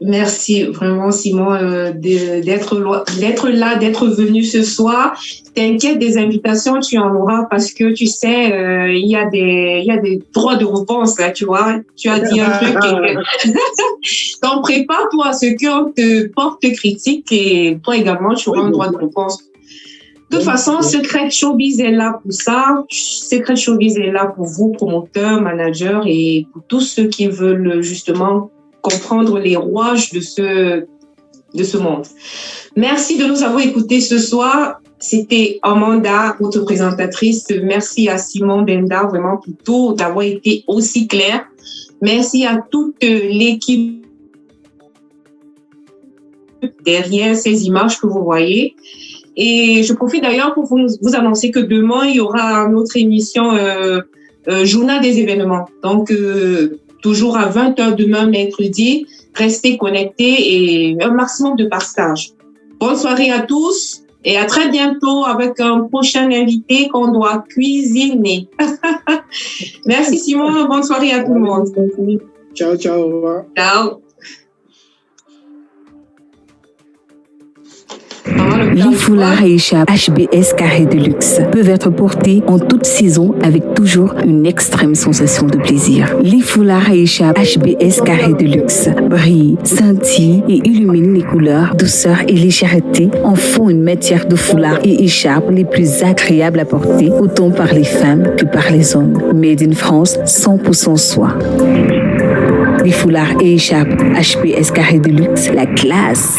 A: Merci vraiment, Simon, d'être là, d'être venu ce soir. T'inquiète, des invitations, tu en auras parce que tu sais, il y a des droits de réponse, là, tu vois. Tu as dit un truc. Donc, prépare-toi à ce qu'on te porte critique et toi également, tu auras un droit de réponse. De toute façon, Secret Showbiz est là pour ça. Secret Showbiz est là pour vous, promoteurs, managers et pour tous ceux qui veulent justement comprendre les rouages de ce monde. Merci de nous avoir écoutés ce soir. C'était Amanda, votre présentatrice. Merci à Simon Benda, vraiment pour tout, d'avoir été aussi clair. Merci à toute l'équipe derrière ces images que vous voyez. Et je profite d'ailleurs pour vous annoncer que demain, il y aura notre émission Journal des événements. Donc, toujours à 20h demain, mercredi. Restez connectés et un maximum de partage. Bonne soirée à tous et à très bientôt avec un prochain invité qu'on doit cuisiner. Merci Simon, bonne soirée à tout le monde.
B: Ciao, ciao, au revoir.
A: Ciao.
C: Les foulards Aïcha HBS Carré de luxe peuvent être portés en toute saison avec toujours une extrême sensation de plaisir. Les foulards Aïcha HBS Carré de luxe brillent, scintillent et illuminent les couleurs, douceur et légèreté en font une matière de foulard et écharpe les plus agréables à porter autant par les femmes que par les hommes. Made in France, 100% soie. Les foulards et écharpes HBS Carré de luxe, la classe.